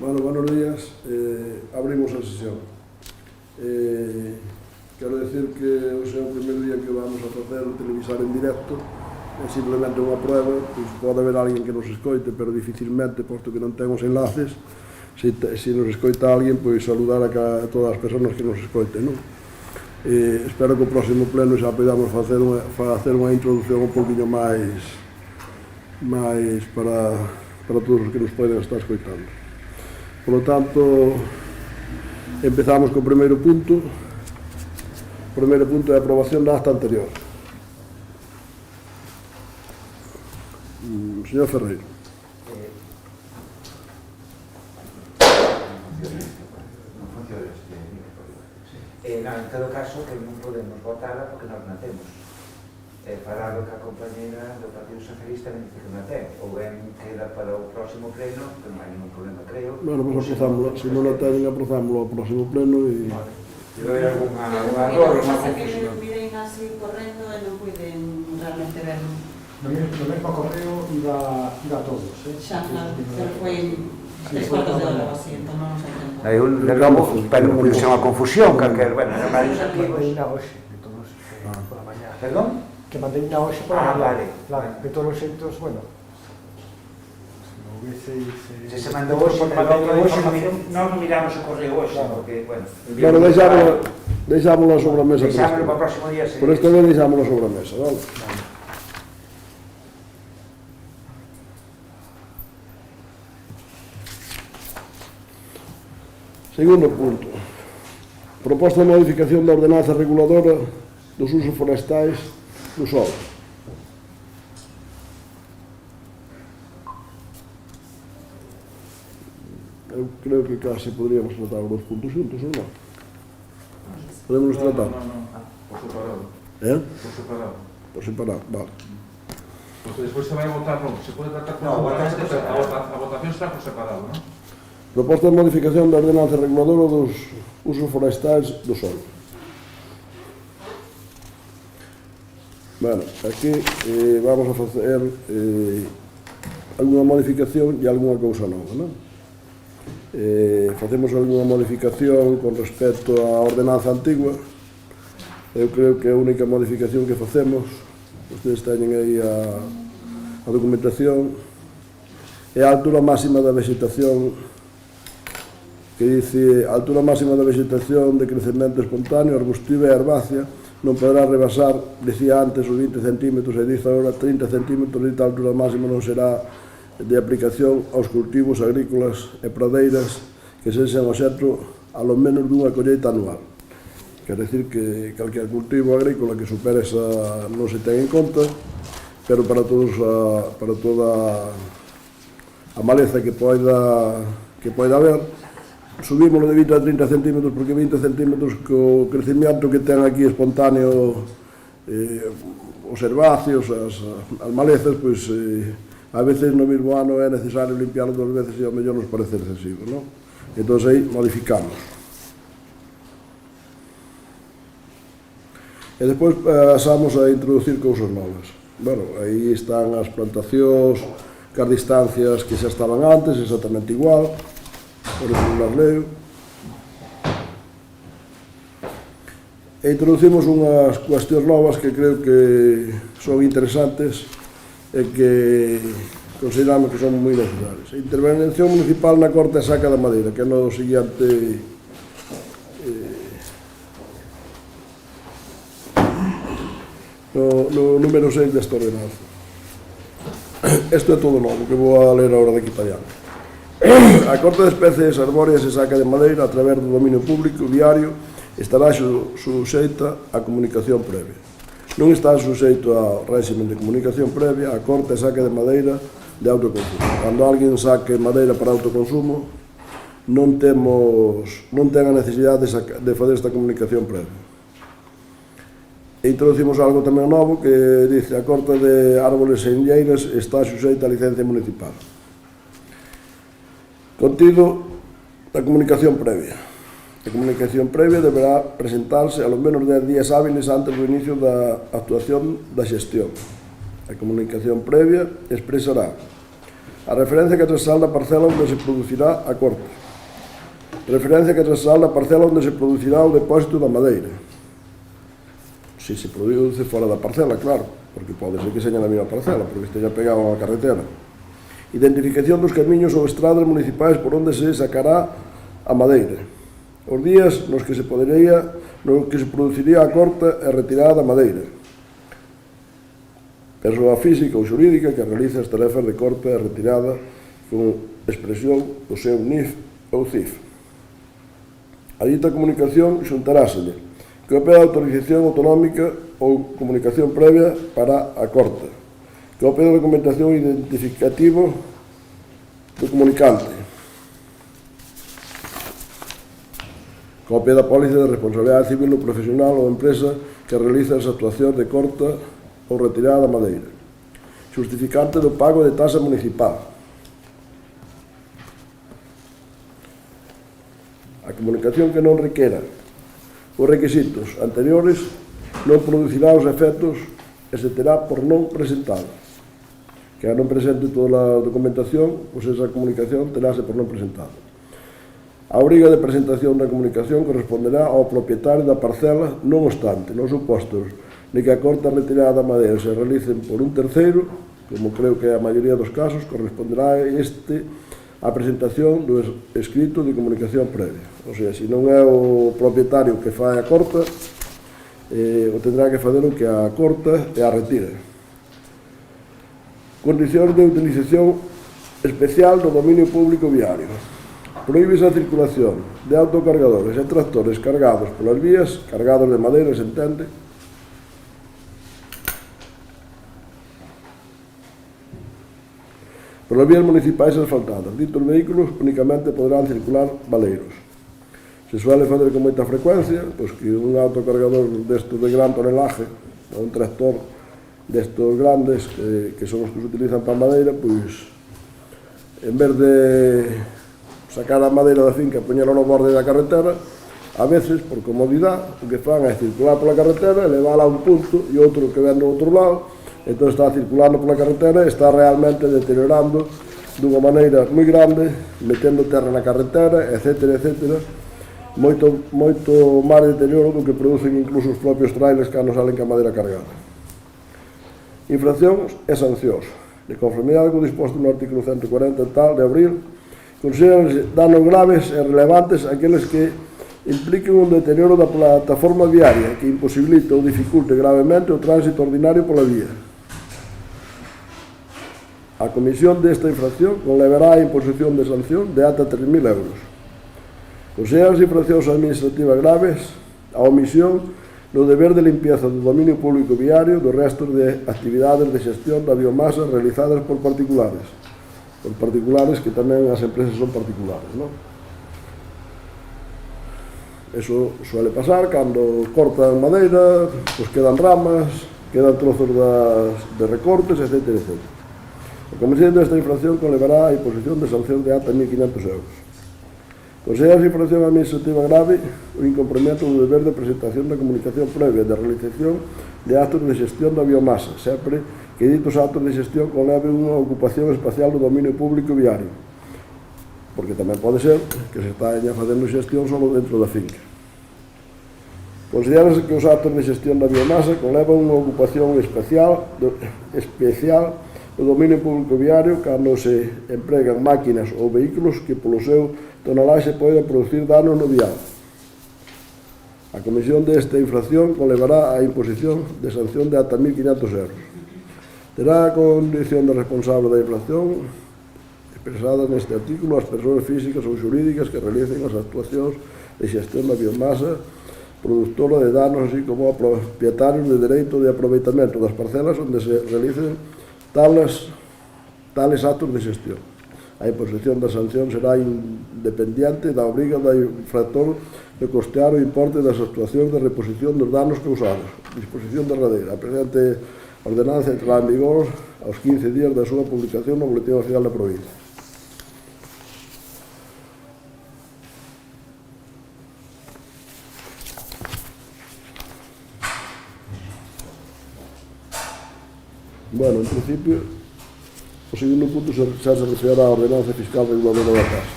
Bueno, buenos días. Abrimos a sesión. Quero decir que hoxe é o primeiro día que vamos a facer televisar en directo. É simplemente unha prueba, pois pode haber alguén que nos escoite, pero dificilmente, posto que non temos enlaces, se nos escoita alguén, pois saludar a todas as persoas que nos escoiten, non? Espero que o próximo pleno xa podamos facer unha introducción un poquinho máis para todos os que nos poden estar escoitando. Por lo tanto, empezamos co primeiro punto. O primeiro punto é a aprobación da acta anterior. Señor Ferreiro. En todo caso, que non podemos votarla porque non a temos. Falado que a compañera do Partido Socialista me dice que non a ten, ou ben queda para o próximo pleno, que non hai ningún problema, creo. Bueno, pues aprozámosla, se non a teñen, aprozámoslo ao próximo pleno e... Debe haber algún error, unha pasa que confusión. miren así correndo e non puiden realmente verlo. No mesmo correo iba a todos, Xa, claro, pero foi 3 cuartos de hora ou así, entón non nos entendo. Hai un logo, pero non pude ser unha confusión, calquer, bueno, era máis que arquivos. mandei na hoxe, de todos pola mañá. Perdón? Que mandei na hoxe pola mañá. Vale. Claro, de todos os xeitos, bueno, se non hubiese... Se se mandou hoxe, pero non miramos o correo hoxe, porque, bueno... Claro, deixámosla sobre a mesa. Deixámoslo para o próximo día. Por esta vez deixámosla sobre a mesa, vale? Segundo punto. Proposta de modificación da ordenanza reguladora dos usos forestais do solo. Eu creo que casi podríamos tratar os dos puntos juntos, ou non? Podemos tratar? Por separado. Por separado. Por separado, vale. Porque despois se vai a votar, non, se pode tratar por separado. A votación está por separado, non? Proposta de modificación da ordenanza reguladora dos usos forestais do solo. Bueno, aquí vamos a facer alguna modificación e alguna cousa nova, non? Facemos alguna modificación con respecto á ordenanza antigua. Eu creo que a única modificación que facemos, ustedes teñen aí a documentación, é a altura máxima da vegetación, que dice: a altura máxima da vegetación de crecemento espontáneo, arbustiva e herbácea non poderá rebasar, decía antes, os 20 centímetros, e dice agora 30 centímetros, e a altura máxima non será de aplicación aos cultivos agrícolas e pradeiras que sexan obxecto alo menos dunha colleita anual. Quer decir que calquer cultivo agrícola que supere esa non se ten en conta, pero para toda a maleza que poida haber, subímoslo de 20 a 30 centímetros, porque 20 centímetros co crecimiento que ten aquí espontáneo os herbáceos, as malezas, pois a veces no mesmo ano é necesario limpiarlo 2 veces e ao mellor nos parece excesivo, non? Entón aí modificamos. E despois pasamos a introducir cousas novas. Bueno, aí están as plantacións, que as distancias que xa estaban antes, exactamente igual, por eso non las leo. E introducimos unhas cuestións novas que creo que son interesantes e que consideramos que son moi necesarias. Intervención municipal na corta e saca da madeira, que é no seguinte no número 6 desta ordenanza. Isto é todo novo, que vou a ler agora daqui para allá. A corta de especies arbóreas e saca de madeira a través do dominio público diario estará suxeita a comunicación previa. Non está suxeito ao régimen de comunicación previa a corta e saca de madeira de autoconsumo. Cando alguén saque madeira para autoconsumo, non ten a necesidade de fazer esta comunicación previa. E introducimos algo tamén novo que dice: a corta de árboles e enlleiras está suxeita a licencia municipal. Contido da comunicación previa. A comunicación previa deberá presentarse a lo menos 10 días hábiles antes do inicio da actuación da xestión. A comunicación previa expresará A referencia catastral da parcela onde se producirá a corta. Referencia catastral da parcela onde se producirá o depósito da madeira. Se se produce fora da parcela, claro, porque pode ser que seña na mesma parcela, porque esteja pegado a carretera. Identificación dos camiños ou estradas municipais por onde se sacará a madeira. Os días nos que se produciría a corta e retirada da madeira. Persoa física ou xurídica que realiza as tarefas de corta e retirada con expresión do seu NIF ou CIF. A dita comunicación xuntaráselle copia de autorización autonómica ou comunicación previa para a corta, copia de documentación identificativo do comunicante, copia da póliza de responsabilidade civil ou profesional ou empresa que realiza as actuacións de corta ou retirada da madeira, justificante do pago de taxa municipal. A comunicación que non requera os requisitos anteriores non producirá os efectos e se terá por non presentado. Que non presente toda a documentación, pois esa comunicación teráse por non presentado. A obriga de presentación da comunicación corresponderá ao propietario da parcela, non obstante, nos supostos de que a corta retirada da madeira se realicen por un terceiro, como creo que é a maioría dos casos, corresponderá a presentación do escrito de comunicación previa. O sea, se non é o propietario que fai a corta, o tendrá que fazer o que a corta e a retira. Condicións de utilización especial do dominio público viario. Prohíbese a circulación de autocargadores e tractores cargados polas vías, cargados de madeira, se entende, por las vías municipais asfaltadas. Ditos vehículos únicamente poderán circular baleiros. Se suele fazer con moita frecuencia, pois que un autocargador destos de gran tonelaje, ou un tractor destos grandes, que son os que se utilizan para madeira, pois, en vez de sacar a madeira da finca e poñela no borde da carretera, a veces, por comodidade, o que fan é circular pola carretera e levala a un punto e outro que ven do outro lado. Entón está circulando pola carretera e está realmente deteriorando dunha maneira moi grande, metendo terra na carretera, etc. Moito máis deterioro do que producen incluso os propios trailers cando salen ca madeira cargada. Infraccións e sancións. De conformidade co disposto no artículo 140 tal de abril, consideranse danos graves e relevantes aqueles que impliquen un deterioro da plataforma viaria que imposibilite ou dificulte gravemente o tránsito ordinario pola vía. A comisión desta infracción conlevará a imposición de sanción de ata 3.000 euros. Consideranse infraccións administrativas graves a omisión no deber de limpieza do dominio público viario dos restos de actividades de xestión da biomasa realizadas por particulares. Por particulares que tamén as empresas son particulares, non? Eso suele pasar cando cortan madeira, pois quedan ramas, quedan trozos de recortes, etc. A comisión desta infracción conlevará a imposición de sanción de ata 1.500 euros. Considera-se infracción administrativa grave o incumprimento do deber de presentación da comunicación previa de realización de actos de xestión da biomasa, sempre que ditos actos de xestión conleven unha ocupación espacial do dominio público viario, porque tamén pode ser que se está facendo xestión só dentro da finca. Considera-se que os actos de xestión da biomasa conlevan unha ocupación especial do dominio público viario cando se empregan máquinas ou vehículos que polo seu tonelaxe poden producir danos no vial. A comisión desta infracción conlevará a imposición de sanción de ata 1.500 euros. Terá a condición de responsable da infracción expresada neste artículo as persoas físicas ou xurídicas que realicen as actuacións de xestión da biomasa productora de danos, así como a propietarios de dereito de aproveitamento das parcelas onde se realicen tales actos de xestión. A imposición da sanción será independiente da obriga do infractor de costear o importe das actuacións de reposición dos danos causados. Disposición derradeira. A presente ordenanza entrará en vigor aos 15 días da súa publicación no Boletín Oficial da Provincia. Bueno, en principio, O segundo punto xa se refere á ordenanza fiscal reguladora da casa.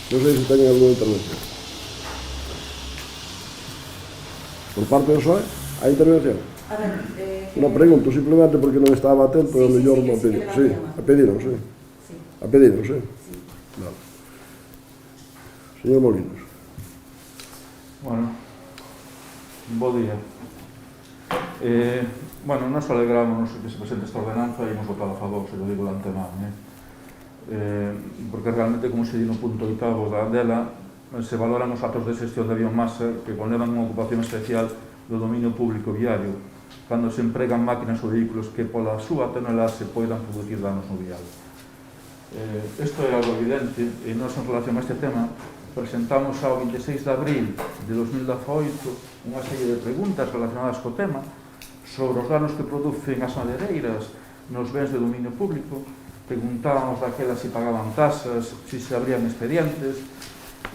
Non sei se teñen alguna intervención. Por parte do PSOE, hai intervención? A ver, Non pregunto simplemente porque non estaba atento e mellor non pediron. Sí, a pediron, sí. A pediron, sí. Vale. Señor Molinos. Bueno, bo día. Bueno, nos alegramos que se presente esta ordenanza e hemos votado a favor, se lo digo de antemano, porque realmente, como se di no punto 8º dela, se valoran os actos de xestión de biomasa que conlevan unha ocupación especial do dominio público viario, cando se empregan máquinas ou vehículos que pola súa tonelase poidan producir danos no vial. Isto é algo evidente, e nós en relación a este tema presentamos ao 26 de abril de 2018 unha serie de preguntas relacionadas co tema sobre os danos que producen as madeireiras nos bens de dominio público. Preguntábamos daquelas se pagaban tasas, se se abrían expedientes,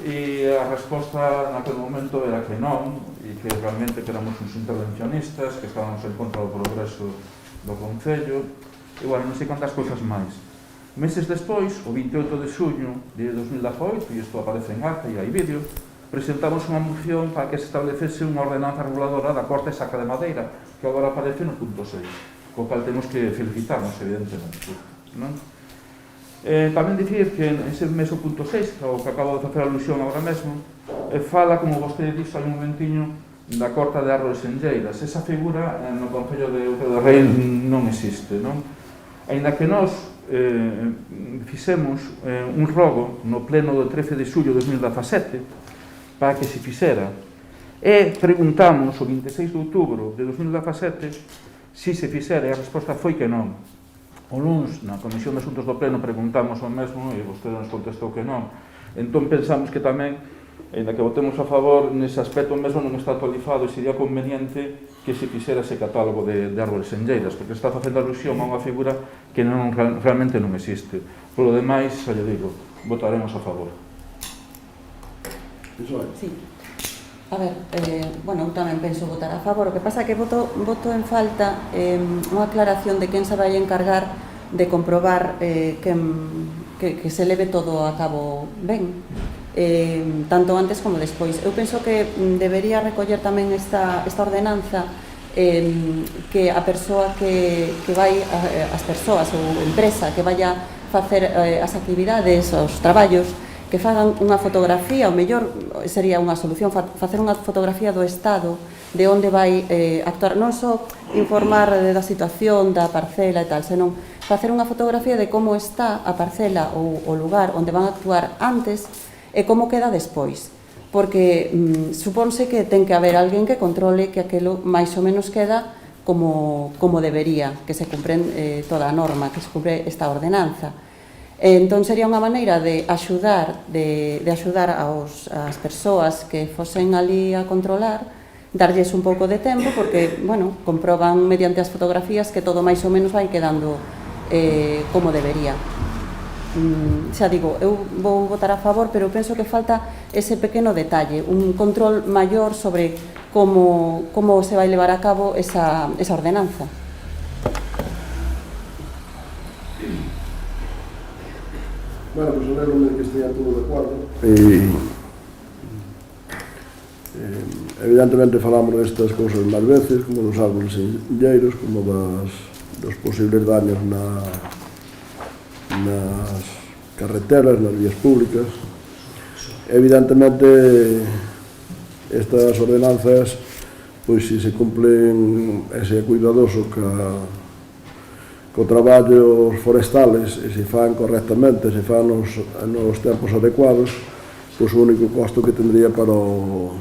e a resposta naquele momento era que non, e que realmente que éramos uns intervencionistas, que estábamos en contra do progreso do Concello, e bueno, non sei cantas cousas máis. Meses despois, o 28 de xuño de 2018, e isto aparece en acta e hai vídeo, presentamos unha moción para que se establecese unha ordenanza reguladora da corta e saca de madeira, que agora aparece no punto 6, co cal temos que felicitarnos, evidentemente, non? Tamén dicir que ese mesmo punto 6, o que acabo de facer alusión agora mesmo, fala, como vostede dixo hai un momentiño, da corta de árbores enlleiras. Esa figura no Concello de Outeiro do Rei non existe, non? Ainda que nós fixemos un rogo no pleno do 13 de xullo de 2017 para que se fixera, e preguntamos o 26 de outubro de 2017 se se fixera, e a resposta foi que non. O luns, na Comisión de Asuntos do Pleno, preguntamos o mesmo e vostede nos contestou que non. Entón pensamos que tamén, ainda que votemos a favor, nese aspecto mesmo non está actualizado e sería conveniente que se fixera ese catálogo de árbores enlleiras, porque está facendo alusión a unha figura que realmente non existe. Por lo demais, xa lle digo, votaremos a favor. Sí. A ver, bueno, eu tamén penso votar a favor. O que pasa é que voto en falta unha aclaración de quen se vai encargar de comprobar que se leve todo a cabo ben, tanto antes como despois. Eu penso que debería recoller tamén esta ordenanza que a persoa que vai, as persoas ou empresa que vaya facer as actividades, os traballos, que fagan unha fotografía, ou mellor sería unha solución, facer unha fotografía do estado de onde vai actuar, non só informar da situación da parcela e tal, senón facer unha fotografía de como está a parcela ou o lugar onde van a actuar antes e como queda despois, porque supónse que ten que haber alguén que controle que aquelo máis ou menos queda como debería, que se cumpre toda a norma, que se cumpre esta ordenanza. Entón sería unha maneira de axudar ás persoas que fosen ali a controlar, darlles un pouco de tempo, porque, bueno, comproban mediante as fotografías que todo máis ou menos vai quedando como debería. Xa digo, eu vou votar a favor, pero penso que falta ese pequeno detalle, un control maior sobre como se vai levar a cabo esa ordenanza. Bueno, pues alegro-me que estea todo de acordo. Evidentemente falamos destas cousas máis veces, como dos árboles enlleiros, como dos posibles daños nas carreteras, nas vías públicas. Evidentemente, estas ordenanzas, pois se se cumplen e se é cuidadoso co traballos forestales e se fan correctamente, se fan nos tempos adecuados, pois o único costo que tendría para o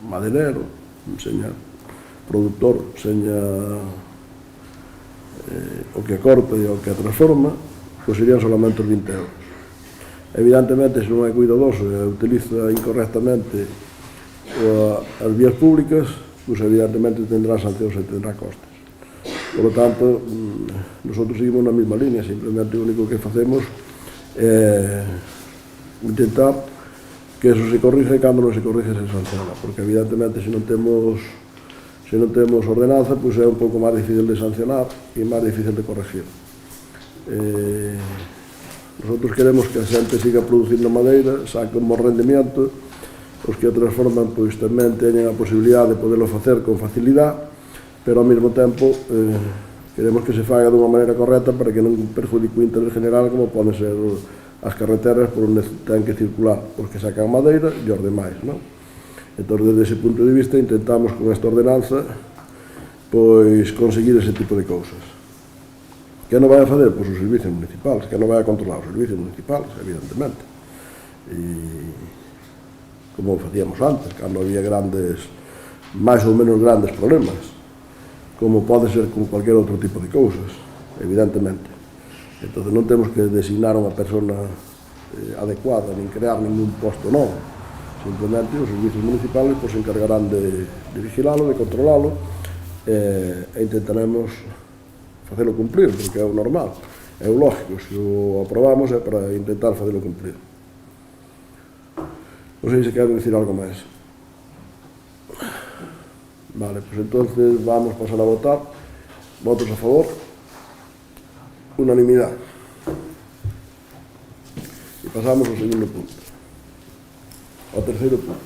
madereiro, seña produtor, seña o que corta e o que transforma, pois serían solamente os 20 euros. Evidentemente, se non é cuidadoso e utiliza incorrectamente as vías públicas, pois evidentemente tendrá sancións e tendrá costes. Por lo tanto, nosotros seguimos na mesma línea, simplemente o único que facemos é intentar que eso se corrige e cando non se corrige se sanciona, porque evidentemente se non Se non temos ordenanza, pois é un pouco máis difícil de sancionar e máis difícil de corregir. Nosotros queremos que a xente siga producindo madeira, saque un bon rendimiento, os que a transforman pois tamén teñen a posibilidade de poderlo facer con facilidade, pero ao mesmo tempo queremos que se faga dunha maneira correcta para que non perjudique o interés general como poden ser as carreteras por onde ten que circular os que sacan madeira e os demais, non? Entón, desde ese punto de vista, intentamos con esta ordenanza pois conseguir ese tipo de cousas. Que non vai a fazer? Pois os servicios municipales, que non vai a controlar os servicios municipales, evidentemente. E como facíamos antes, cando había grandes, máis ou menos grandes problemas, como pode ser con cualquier outro tipo de cousas, evidentemente. Entón, non temos que designar unha persona adecuada, nin crear ningún posto novo. Simplemente os servicios municipales se encargarán de vigilalo, de controlalo, e intentaremos facelo cumplir, porque é o normal, é o lógico. Se o aprobamos é para intentar facelo cumplir. Non sei se quero dicir algo máis. Vale, pois entonces vamos pasar a votar. Votos a favor. Unanimidade. E pasamos ao segundo punto. Ao terceiro punto.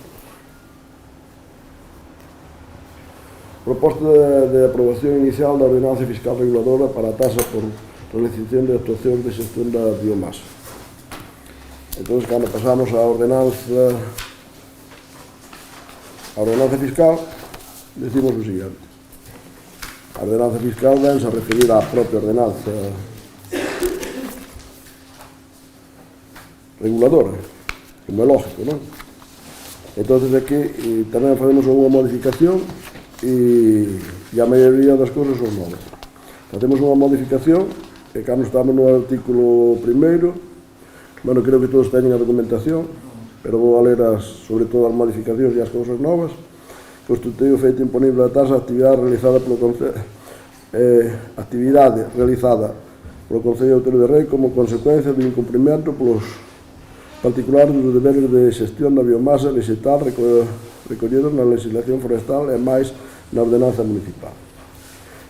Proposta de aprobación inicial da ordenanza fiscal reguladora para a tasa por realización de actuacións de xestión da biomasa. Entón, cando pasamos á ordenanza fiscal, decimos o seguinte. A ordenanza fiscal vense a referir á propia ordenanza reguladora, como é lógico, non? Entón, aquí tamén facemos unha modificación e a maioría das cousas son novas. Facemos unha modificación que cando estamos no artículo primeiro, bueno, creo que todos teñen a documentación, pero vou a ler sobre todo as modificacións e as cousas novas. Constituído feito imponible a tasa actividade realizada polo Concello de Outeiro de Rei como consecuencia do incumprimento polos particulares dos deberes de xestión da biomasa vegetal recollidos na legislación forestal e máis na ordenanza municipal.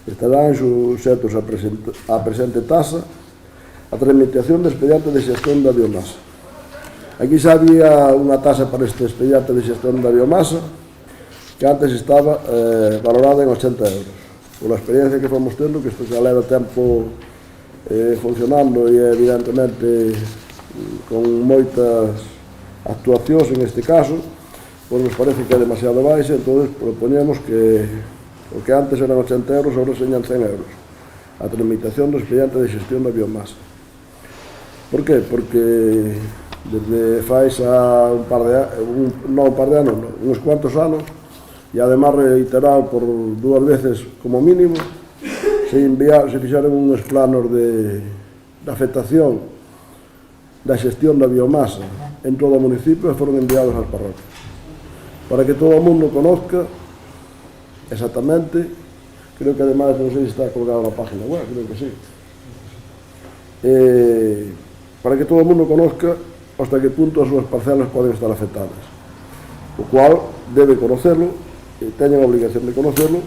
Estarán suxetos a presente tasa a tramitación de expediente de xestión da biomasa. Aquí xa había unha tasa para este expediente de xestión da biomasa que antes estaba valorada en 80 euros. Pola experiencia que fomos tendo, que isto xa leva tempo funcionando e evidentemente con moitas actuacións en este caso, pois nos parece que é demasiado baixa, entón propoñemos que o que antes eran 80 euros, agora señan 100 euros a tramitación do expediente de xestión da biomasa. Por que? Porque desde fai xa uns cuantos anos, e además reiterado por 2 veces como mínimo, se fixaron uns planos de afectación da xestión da biomasa en todo o municipio e foron enviados ás parroquias para que todo o mundo conozca exactamente, creo que ademais non sei se está colgado na página web, creo que sí, para que todo o mundo conozca hasta que punto as súas parcelas poden estar afectadas, o cual debe conocerlo e teñen a obligación de conocerlo,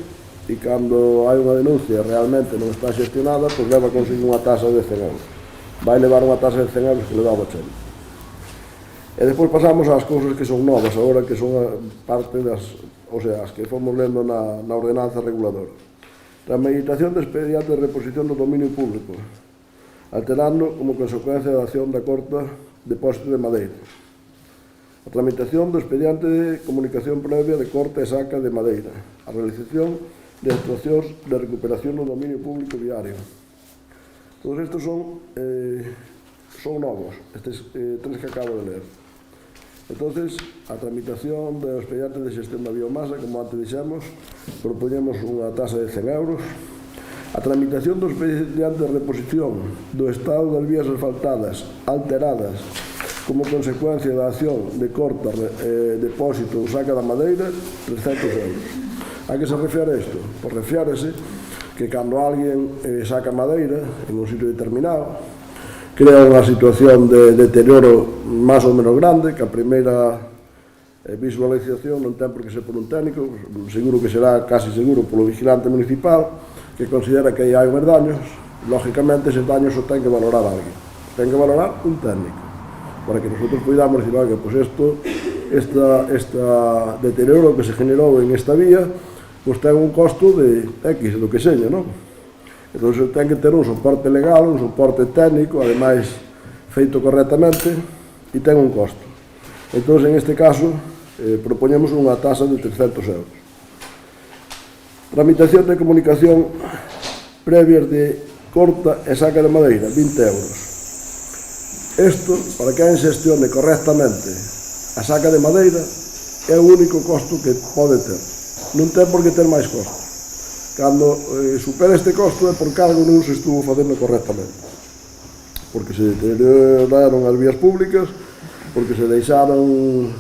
e cando hai unha denuncia realmente non está xestionada, pois leva consigo unha tasa de 100 euros. Vai levar unha tasa de 100 euros que levaba 80. E despois pasamos ás cousas que son novas agora, que son parte das, o sea, as que fomos lendo na ordenanza reguladora. Tramitación de expediente de reposición do dominio público, alterando como consecuencia da acción da corta depósito de madeira. A tramitación do expediente de comunicación previa de corta e saca de madeira. A realización de actuacións de recuperación do dominio público viario. Todos estes son novos, estes tres que acabo de ler. Entonces, a tramitación do expediente de xestión da biomasa, como antes dixemos, propoñemos unha tasa de 100 euros. A tramitación do expediente de reposición do estado das vías asfaltadas alteradas como consecuencia da acción de corta, depósito ou saca da madeira, 300 euros. A que se refere isto? Pois reférese que cando alguén saca madeira en un sitio determinado, crea unha situación de deterioro máis ou menos grande, que a primeira visualización non ten por que ser por un técnico, seguro que será casi seguro polo vigilante municipal que considera que hai haber daños. Lógicamente, eses daños o ten que valorar alguén, ten que valorar un técnico, para que nosotros podamos decir, oye, pues este deterioro que se generou en esta vía, pues ten un costo de X, do que seña, non? Entón, ten que ter un soporte legal, un soporte técnico, ademais feito correctamente, e ten un costo. Entón, en este caso, propoñemos unha tasa de 300 euros. Tramitación de comunicación previas de corta e saca de madeira, 20 euros. Isto, para que quen xestione correctamente a saca de madeira, é o único costo que pode ter. Non ten por que ter máis costo. Cando supera este costo é porque algo non se estuvo facendo correctamente. Porque se deterioraron as vías públicas, porque se deixaron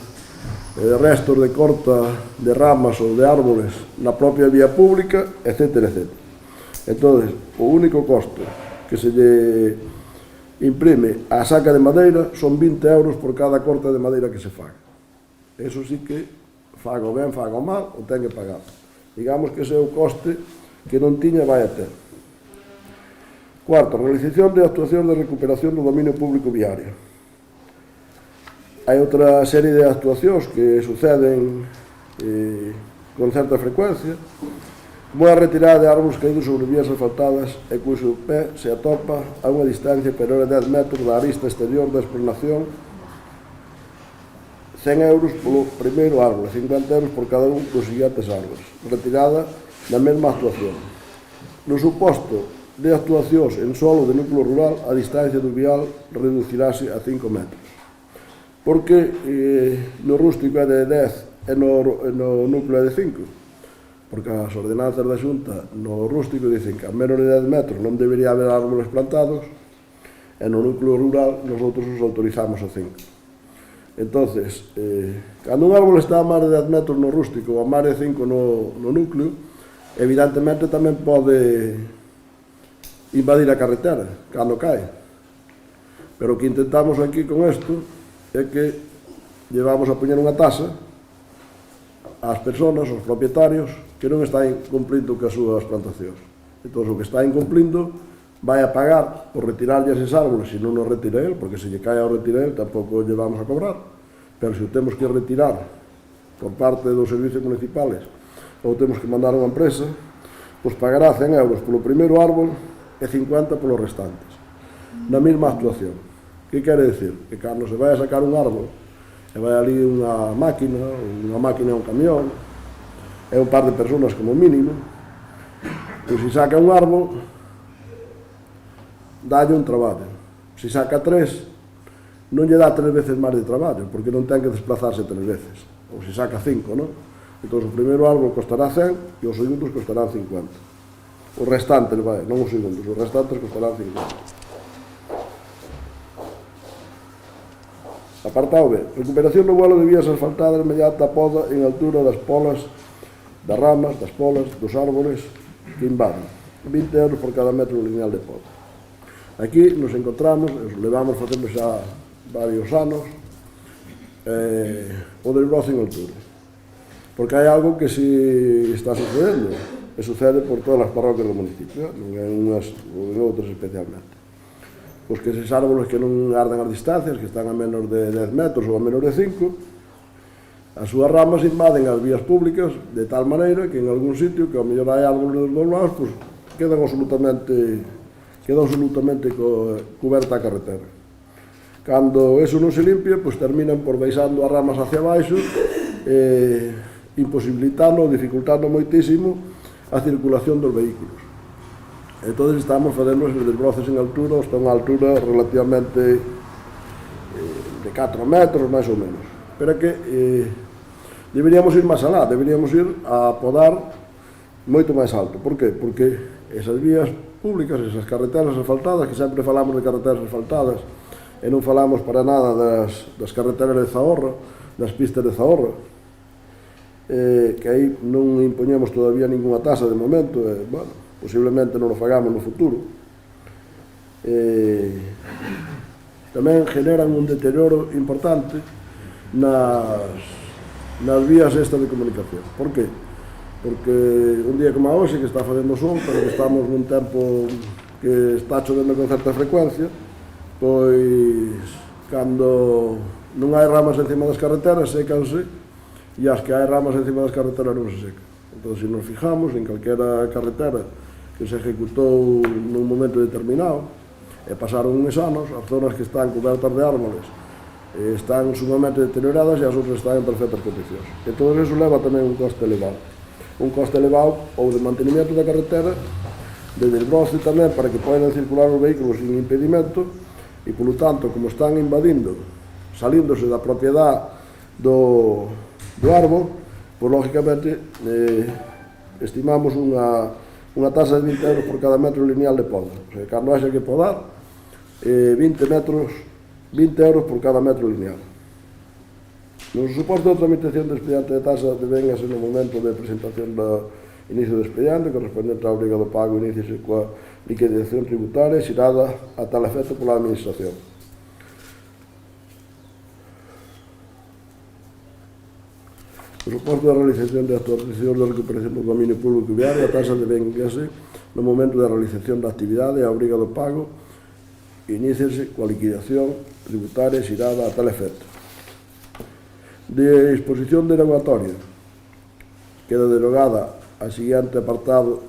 restos de corta de ramas ou de árboles na propia vía pública, etc. Entón, o único costo que se lle imprime a saca de madeira son 20 euros por cada corta de madeira que se faga. Eso sí que, faga o ben, faga o mal, o ten que pagar. Digamos que ese é o coste que non tiña vai a ter. Cuarto, realización de actuacións de recuperación do dominio público viario. Hai outra serie de actuacións que suceden con certa frecuencia, como a retirada de árbores caídos sobre vías asfaltadas e cuxo pé se atopa a unha distancia superior a 10 metros da arista exterior da explanación, 100 euros polo primeiro árbol, 50 euros por cada un dos seguintes árboles. Retirada da mesma actuación. No suposto de actuacións en solo de núcleo rural, a distancia do vial reducirase a 5 metros. Porque no rústico é de 10 e no núcleo é de 5. Porque as ordenanzas da Xunta no rústico dicen que a menos de 10 metros non debería haber árboles plantados e no núcleo rural nosotros os autorizamos a 5. Entonces, cando un árbol está a máis de 10 metros no rústico ou a máis de 5 no núcleo, evidentemente tamén pode invadir a carretera cando cae. Pero o que intentamos aquí con isto é que llevamos a poñer unha tasa ás persoas, aos propietarios, que non están cumplindo as súas plantacións. Entón, o que está incumplindo vai a pagar por retirarlle eses árboles se non nos retira el, porque se lle cae ao retira el tampouco lle vamos a cobrar. Pero se o temos que retirar por parte dos servicios municipales ou temos que mandar a unha empresa, pois pagará 100 euros polo primeiro árbol e 50 polos restantes, na mesma actuación. Que quere decir? Que cando se vai a sacar un árbol e vai ali unha máquina e un camión, é un par de persoas como mínimo, pois se saca un árbol, dalle un traballo. Se saca 3, non lle dá 3 veces máis de traballo, porque non ten que desplazarse 3 veces. Ou se saca 5, non? Entón, o primeiro árbol costará 100 e os segundos costarán 50. Os restantes, vai, non os segundos, os restantes costarán 50. Apartado B. Recuperación do vuelo de vías asfaltadas mediante a poda en altura das polas, das ramas, das polas, dos árboles que invaden. 20 euros por cada metro lineal de poda. Aquí nos encontramos, levamos facendo xa varios anos, o desbroce en altura. Porque hai algo que si está sucedendo, e sucede por todas as parroquias do municipio, non en unhas ou en outras especialmente. Pois que eses árboles que non ardan as distancias, que están a menos de 10 metros ou a menos de 5, as súas ramas invaden as vías públicas de tal maneira que en algún sitio que ao mellor hai árboles dos lados, pois quedan absolutamente coberta a carretera. Cando eso non se limpia, pois terminan por baixando as ramas hacia baixo, imposibilitando, dificultando moitísimo a circulación dos vehículos. Entón estamos facendo os desbroces en altura, están a altura relativamente de 4 metros, máis ou menos. Pero que deberíamos ir máis alá, deberíamos ir a podar moito máis alto. Por qué? Porque esas vías públicas, esas carreteras asfaltadas, que sempre falamos de carreteras asfaltadas, e non falamos para nada das carreteras de Zahorra, das pistas de Zahorra, que aí non impoñemos todavía ninguna tasa de momento, bueno, posiblemente non o fagamos no futuro. Tamén generan un deterioro importante nas nas vías estas de comunicación. Por que? Porque un día como hoxe, que está facendo sol, pero que estamos nun tempo que está chovendo con certa frecuencia, pois cando non hai ramas encima das carreteras, sécanse, e as que hai ramas encima das carreteras non se secan. Entón, se nos fijamos en calquera carretera que se ejecutou nun momento determinado, e pasaron uns anos, as zonas que están cobertas de árboles están sumamente deterioradas e as outras están en perfectas condicións. E todo eso leva tamén un coste elevado. Un coste elevado ou de mantenimiento da carretera, de desbroce tamén para que podan circular os vehículos sin impedimento, e, polo tanto, como están invadindo, salíndose da propiedade do árbol, pois, lógicamente, estimamos unha tasa de 20 euros por cada metro lineal de poda. O sea, cando haxa que podar, 20 euros por cada metro lineal. No suposto de tramitación de expediente de tasa devéngase no momento de presentación do inicio do expediente, correspondente á obriga do pago, iníciase coa liquidación tributaria xirada a tal efecto pola administración. No suposto da realización de actuación de recuperación do dominio público viario, a tasa devéngase no momento da realización da actividade a obriga do pago, iníciase coa liquidación tributaria xirada a tal efecto. De disposición derogatoria, queda derogada o seguinte apartado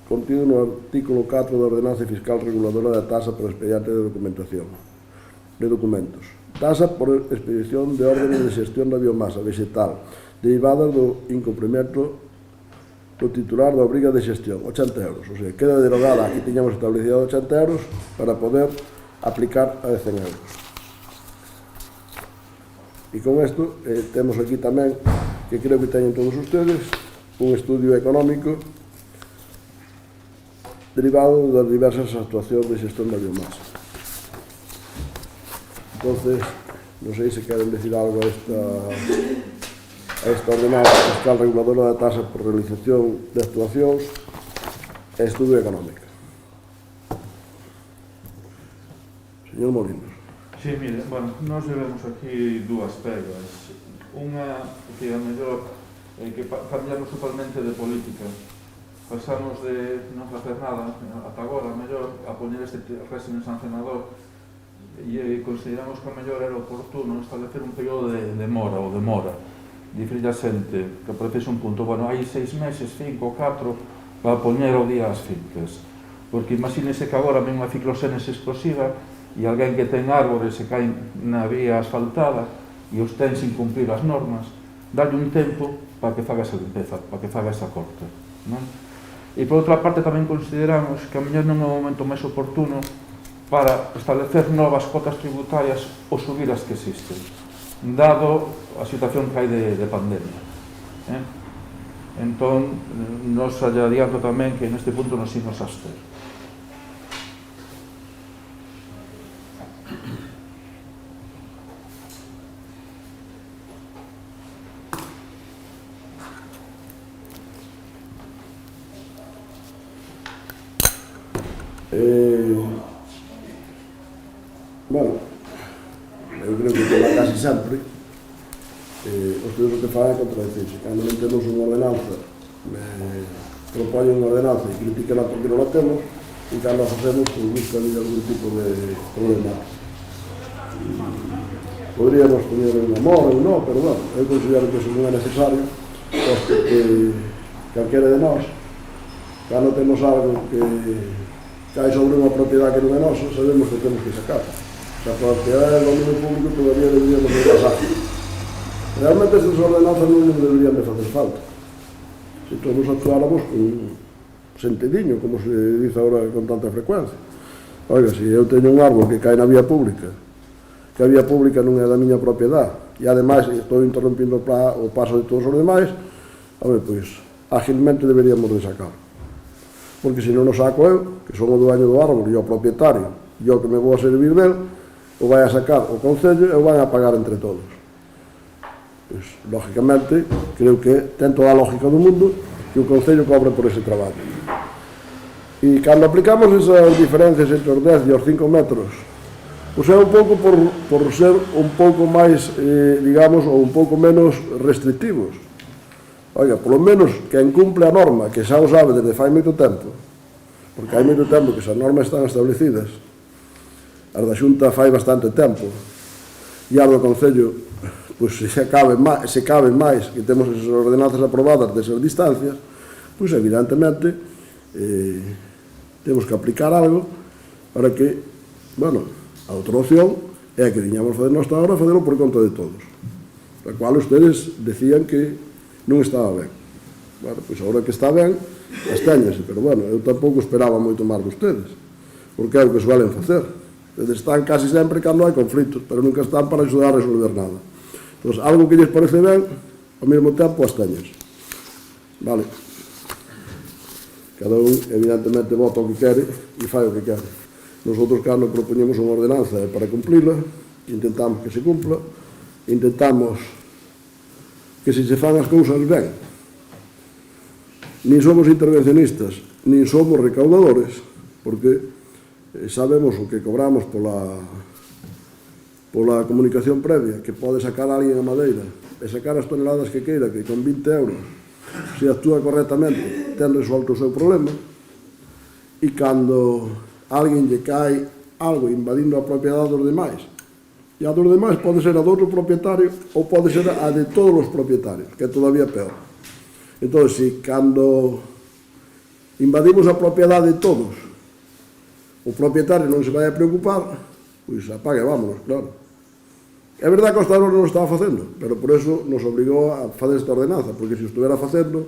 contido no artículo 4 da Ordenanza Fiscal Reguladora da Tasa por expediente de documentación de documentos. Tasa por expedición de órdenes de xestión da biomasa vegetal derivadas do incumprimento do titular da obriga de xestión, 80 euros. O sea, queda derogada, aquí tiñamos establecido 80 euros para poder aplicar a de 100 euros. E con isto temos aquí tamén, que creo que teñen todos ustedes, un estudio económico derivado das diversas actuacións de xestión da biomasa. Entonces, non sei se queren decir algo a esta ordenanza fiscal reguladora da tasa por realización de actuacións e estudio económico. Señor Molinos. Sí, mire, bueno, nós vemos aquí dúas pegas. Unha, que a mellor, que cambiamos totalmente de política. Pasamos de non facer nada, ata agora, a mellor, a poñer este régimen sancionador, e consideramos que a mellor era oportuno establecer un período de demora ou demora. Dicirlle a xente que aparece un punto, bueno, hai 6 meses, 5 ou 4 para poñer o día as fincas, porque imagínese que agora ven unha ciclosénese explosiva e alguén que ten árbores se caen na vía asfaltada e os ten sin cumplir as normas, dalle un tempo para que faga esa limpeza, para que faga esa corta, non? E por outra parte tamén consideramos que a mellor non é o momento máis oportuno para establecer novas cotas tributarias ou subir as que existen, dado a situación que hai de pandemia. Entón, nos adianto tamén que neste punto nos imos abster. Bueno, eu creo que como casi sempre os teus o que fan é contradecirse. Cando non temos unha ordenanza, propoñen unha ordenanza e critican porque non la temos, e cando a facemos, pues, buscan algún tipo de problema. Podríamos poñer un amor ou non, pero bueno, eu considero que eso non é necesario, posto que calquera de nós, cando temos algo que cae sobre unha propiedade que non é nosa, sabemos que temos que sacar. A propiedade do dominio público todavía deberíamos de pasar. Realmente estas ordenanzas non deberían de facer falta. Se todos actuáramos con sentidiño, como se dice agora con tanta frecuencia. Oiga, se eu teño un árbol que cae na vía pública, que a vía pública non é da miña propiedade, e ademais estou interrompindo o paso de todos os demais, pois ágilmente deberíamos de sacar. Porque se non o saco eu, que son o dueño do árbol e o propietario, e o que me vou a servir del, o vai a sacar o Concello e o vai a pagar entre todos. Pois, lógicamente, creo que ten toda a lógica do mundo que o Concello cobre por ese traballo. E cando aplicamos esas diferencias entre os 10 e os 5 metros Pois é un pouco por ser un pouco máis, digamos, ou un pouco menos restrictivos. Oiga, polo menos quen cumple a norma, que xa o sabe desde fai moito tempo, porque hai moito tempo que esas normas están establecidas, as da Xunta fai bastante tempo, e as do Concello, pois se caben máis, que temos esas ordenanzas aprobadas desas distancias, pois evidentemente temos que aplicar algo para que, bueno, a outra opción é que viñamos fazer nós agora, facelo por conta de todos, a cual ustedes decían que non estaba ben. Bueno, pois agora que está ben, estéñase, pero bueno, eu tampouco esperaba moito máis de ustedes, porque é o que suelen facer. Eles están casi sempre cando hai conflitos, pero nunca están para ajudar a resolver nada. Entón, algo que lles parece ben, ao mesmo tempo estéñase. Vale. Cada un, evidentemente, vota o que quere e fai o que quere. Nosotros, cando propoñemos unha ordenanza para cumplila, intentamos que se cumpla, intentamos que se fan as cousas ben. Nin somos intervencionistas, nin somos recaudadores, porque sabemos o que cobramos pola comunicación previa, que pode sacar alguén a madeira e sacar as toneladas que queira, que con 20 euros, se actúa correctamente, ten resuelto o seu problema, e cando alguén lle cae algo invadindo a propiedade dos demais, e a dos demais pode ser a do outro propietario ou pode ser a de todos os propietarios, que é todavía peor. Entón, se cando invadimos a propiedade de todos, o propietario non se vai a preocupar, pois apague, vámonos, claro. É verdade que hasta agora non estaba facendo, pero por eso nos obrigou a fazer esta ordenanza, porque se estuvera facendo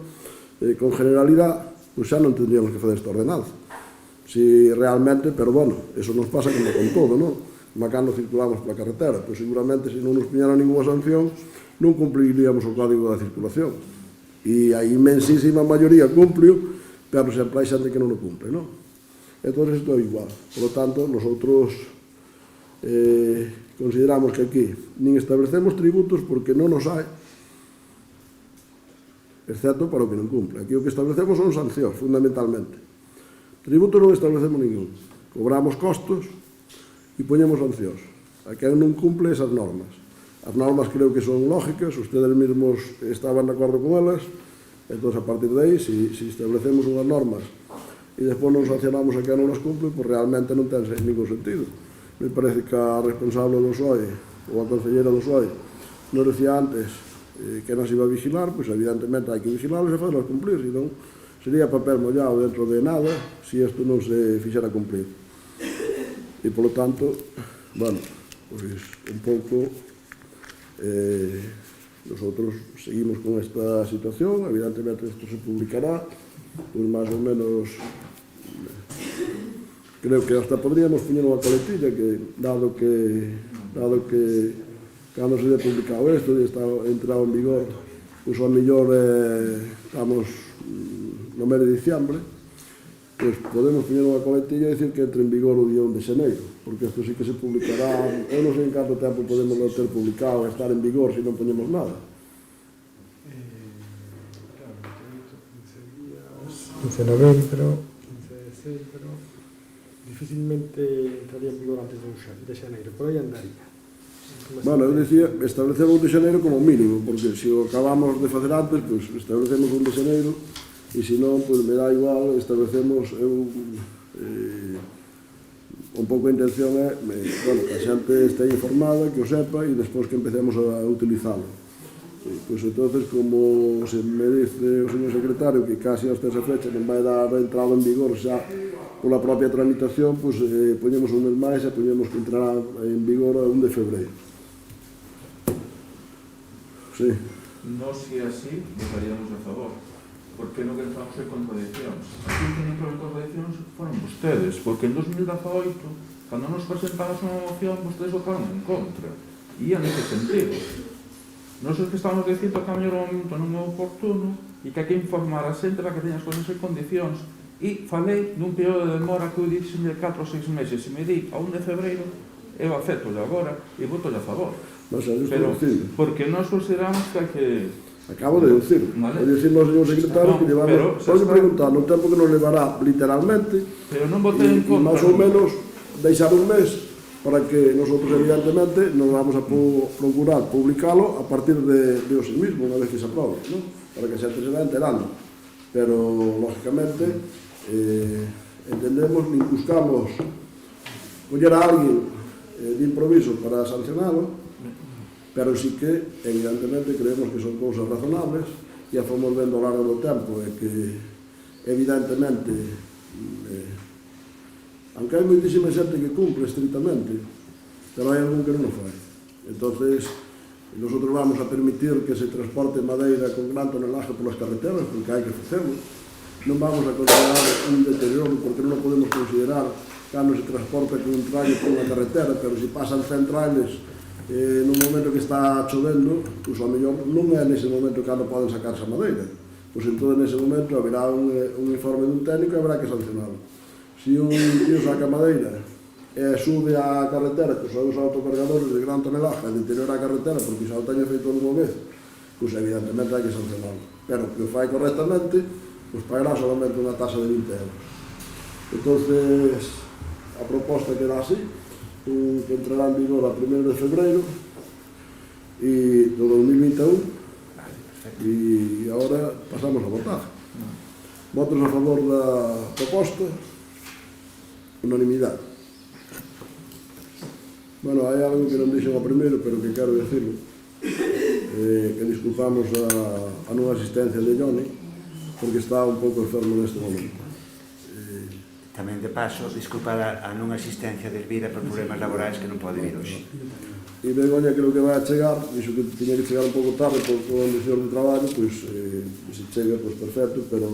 con generalidade, pois xa non tendríamos que fazer esta ordenanza. Si realmente, pero bueno, eso nos pasa como con todo, non? Como cando circulamos pola carretera, pois seguramente se non nos piñara ninguna sanción, non cumpliríamos o código da circulación. E a inmensísima maioría cumplio, pero sempre hai xente que non o cumple, non? Entón, isto é igual. Por lo tanto, nosotros consideramos que aquí nin establecemos tributos porque non nos hai, excepto para o que non cumple. Aquí o que establecemos son sancións, fundamentalmente. Tributos non establecemos ningún. Cobramos costos e poñemos sancións. A quen non cumple esas normas. As normas creo que son lógicas, ustedes mesmos estaban de acordo con elas, entón, a partir de aí, se establecemos unhas normas e despois non sancionamos a quen non as cumple, pois realmente non ten ningún sentido. Me parece que a responsable do SOE ou a concelleira do SOE nos decía antes que nos iba a vigilar, pois evidentemente hai que vigilarlos e fazelos cumplir, senón sería papel mollado dentro de nada se isto non se fixera cumplir. E, polo tanto, bueno, pois un pouco nosotros seguimos con esta situación, evidentemente isto se publicará, pois máis ou menos creo que hasta podríamos poñer unha coletilla que, dado que cando se haya publicado isto e está entrado en vigor, pois ao mellor estamos no mes de diciembre, pois podemos poñer unha coletilla e dicir que entre en vigor o día 1 de xaneiro, porque isto sí que se publicará, eu non sei en canto tempo podemos ter publicado e estar en vigor se non poñemos nada. 15 de novembro, 15 de decembro, difícilmente entraría en vigor antes de xaneiro, por aí andaría. Bueno, eu dicía, establecemos 1 de xaneiro como mínimo, porque se o acabamos de facer antes, pois establecemos 1 de xaneiro, e se non, pois me dá igual, establecemos, un pouco a intención é, bueno, que a xente este informada, que o sepa, e despois que empecemos a utilizalo. Pois entonces, como se me dice o señor secretario que casi hasta esa fecha non vai dar entrada en vigor xa pola propia tramitación, pois poñemos un mes máis e poñemos que entrará en vigor a 1 de febreiro. Sí. No, si é así, votaríamos a favor, porque no que estamos en contradiccións. Aquí que entrou en contradiccións foron vostedes, porque en 2018, cando nos presentamos unha moción, vostedes votaron en contra. E en ese sentido. Nós que estamos dicindo que a mellor momento non é oportuno e que hai que informar a xente para que teña as cousas en condicións. E falei dun período de demora que eu dixen de 4 ou 6 meses. Se me di a 1 de febreiro, eu acepto-le agora e voto-le a favor. Pero, porque nós consideramos que hai que... Acabo de decir, vale. Dicirlo ao señor secretario que llevamos, pode preguntar, no tempo que nos levará literalmente, pero non votei en contra. E máis ou menos deixar un mes para que nosotros, evidentemente, nos vamos a procurar publicalo a partir de hoxe mismo, unha vez que se aprobe, ¿no? Para que a xente se va enterando. Pero, lógicamente, entendemos, nin buscamos coller a alguén de improviso para sancionalo, pero sí que, evidentemente, creemos que son cousas razonables e a fomos vendo ao largo do tempo e que, evidentemente, aunque hai moitísima xente que cumpre estrictamente, pero hai algún que non o fai. Entonces, nosotros vamos a permitir que se transporte madeira con gran tonelaje polas carreteras, porque hai que facelo. Non vamos a considerar un deterioro, porque non o podemos considerar cando se transporta con un trailer por unha carretera, pero se pasan 100 trailers no momento que está chovendo, pois ao mellor non é nese momento cando poden sacarse a madeira. Pois entón nese momento haberá un informe dun técnico e haberá que sancionalo. Se un tío saca madeira e sube á carretera cos seus autocargadores de gran tonelaje e deteriora a carretera porque xa o teña feito alguma vez, pois evidentemente hai que sancionalo. Pero que o fai correctamente, pois pagará solamente unha tasa de 20 euros. Entonces, a proposta queda así, que entrará en vigor a 1 de febreiro do 2021 e agora pasamos a votar. Votos a favor da proposta, unanimidade. Bueno, hai algo que non dixen ao primeiro, pero que quero decirlo, que disculpamos a non asistencia de Johnny, porque está un pouco enfermo neste momento. Tamén de paso, disculpar a non asistencia de Elvira por problemas laborais que non pode vir hoxe. E Begoña creo que vai a chegar, dixo que tiña que chegar un pouco tarde por condición de traballo, pois se chega, pois perfecto, pero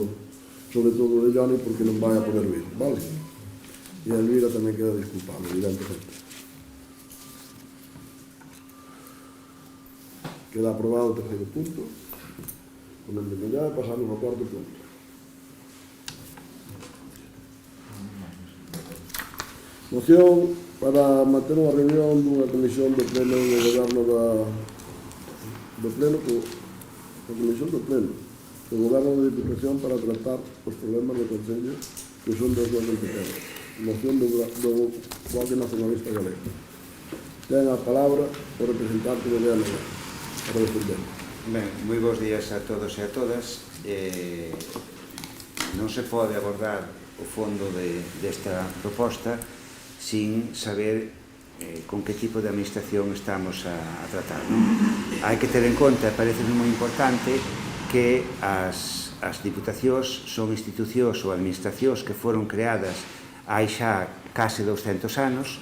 sobre todo de Johnny porque non vai a poder vir, vale? E a Elvira tamén queda disculpable, evidentemente. Queda aprobado o terceiro punto. Con el de Mellá pasamos ao cuarto punto. Moción para manter unha reunión dunha comisión do pleno do goberno do pleno da comisión do pleno do goberno da Diputación para tratar os problemas do Concello que son das súas competencias. Moción do Bloque Nacionalista Galego. Ten a palabra o representante de Leal para defender. Ben, moi bons días a todos e a todas. Non se pode abordar o fondo desta proposta sin saber con que tipo de administración estamos a tratar. Hai que ter en conta, parece moi importante, que as diputacións son institucións ou administracións que foron creadas hai xa case 200 anos,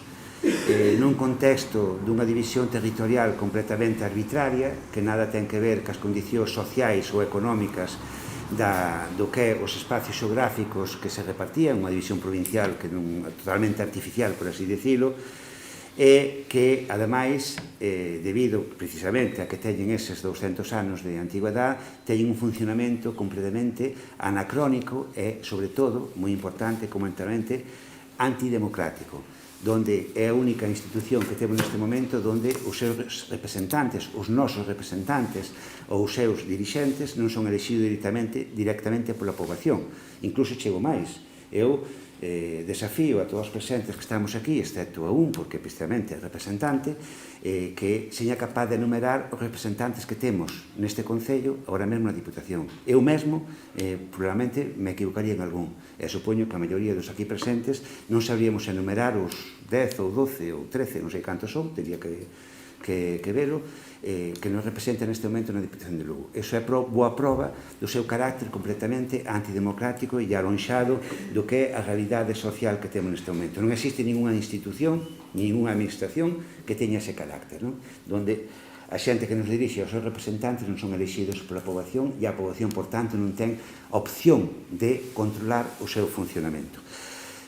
nun contexto dunha división territorial completamente arbitraria, que nada ten que ver cas condicións sociais ou económicas do que os espacios xeográficos que se repartían, unha división provincial que non totalmente artificial, por así dicilo, e que, ademais, debido precisamente a que teñen eses 200 anos de antigüedade, teñen un funcionamento completamente anacrónico e, sobre todo, moi importante, completamente antidemocrático, donde é a única institución que temos neste momento donde os seus representantes, os nosos representantes ou os seus dirixentes non son elexidos directamente pola poboación. Incluso chego máis. Eu desafío a todos os presentes que estamos aquí, excepto a un, porque precisamente é representante, que seña capaz de enumerar os representantes que temos neste Concello, agora mesmo na Diputación. Eu mesmo, probablemente, me equivocaría en algún. E supoño que a maioría dos aquí presentes non sabríamos enumerar os 10 ou 12 ou 13, non sei cantos son, teria que velo, que nos representa neste momento na Diputación de Lugo. Iso é boa prova do seu carácter completamente antidemocrático e alonxado do que é a realidade social que temos neste momento. Non existe ninguna institución, ninguna administración que teña ese carácter, donde a xente que nos dirixe aos seus representantes non son elexidos pola poboación e a poboación, por tanto, non ten opción de controlar o seu funcionamento.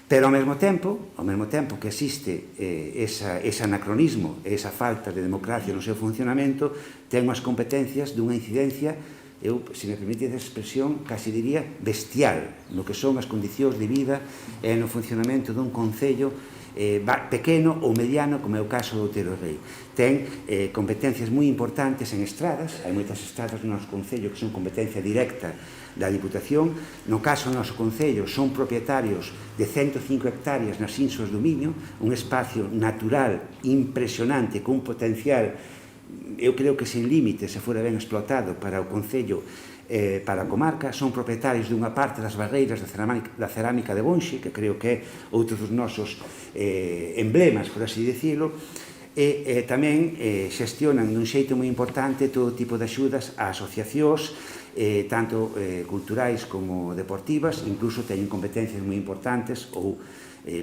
Pero ao mesmo tempo que existe ese anacronismo, esa falta de democracia no seu funcionamento, ten unhas competencias dunha incidencia, eu, se me permite esa expresión, casi diría bestial, no que son as condicións de vida e no funcionamento dun concello pequeno ou mediano, como é o caso do Outeiro Rei. Ten competencias moi importantes en estradas, hai moitas estradas no noso concello que son competencia directa da Diputación. No caso do noso concello son propietarios de 105 hectáreas nas Insuas do Miño, un espacio natural impresionante con un potencial, eu creo que sin límite, se fora ben explotado para o concello, para a comarca. Son propietarios dunha parte das barreiras da cerámica de Bonxe, que creo que é outro dos nosos emblemas, por así dicilo, e tamén xestionan dun xeito moi importante todo tipo de axudas a asociacións, tanto culturais como deportivas, incluso teñen competencias moi importantes ou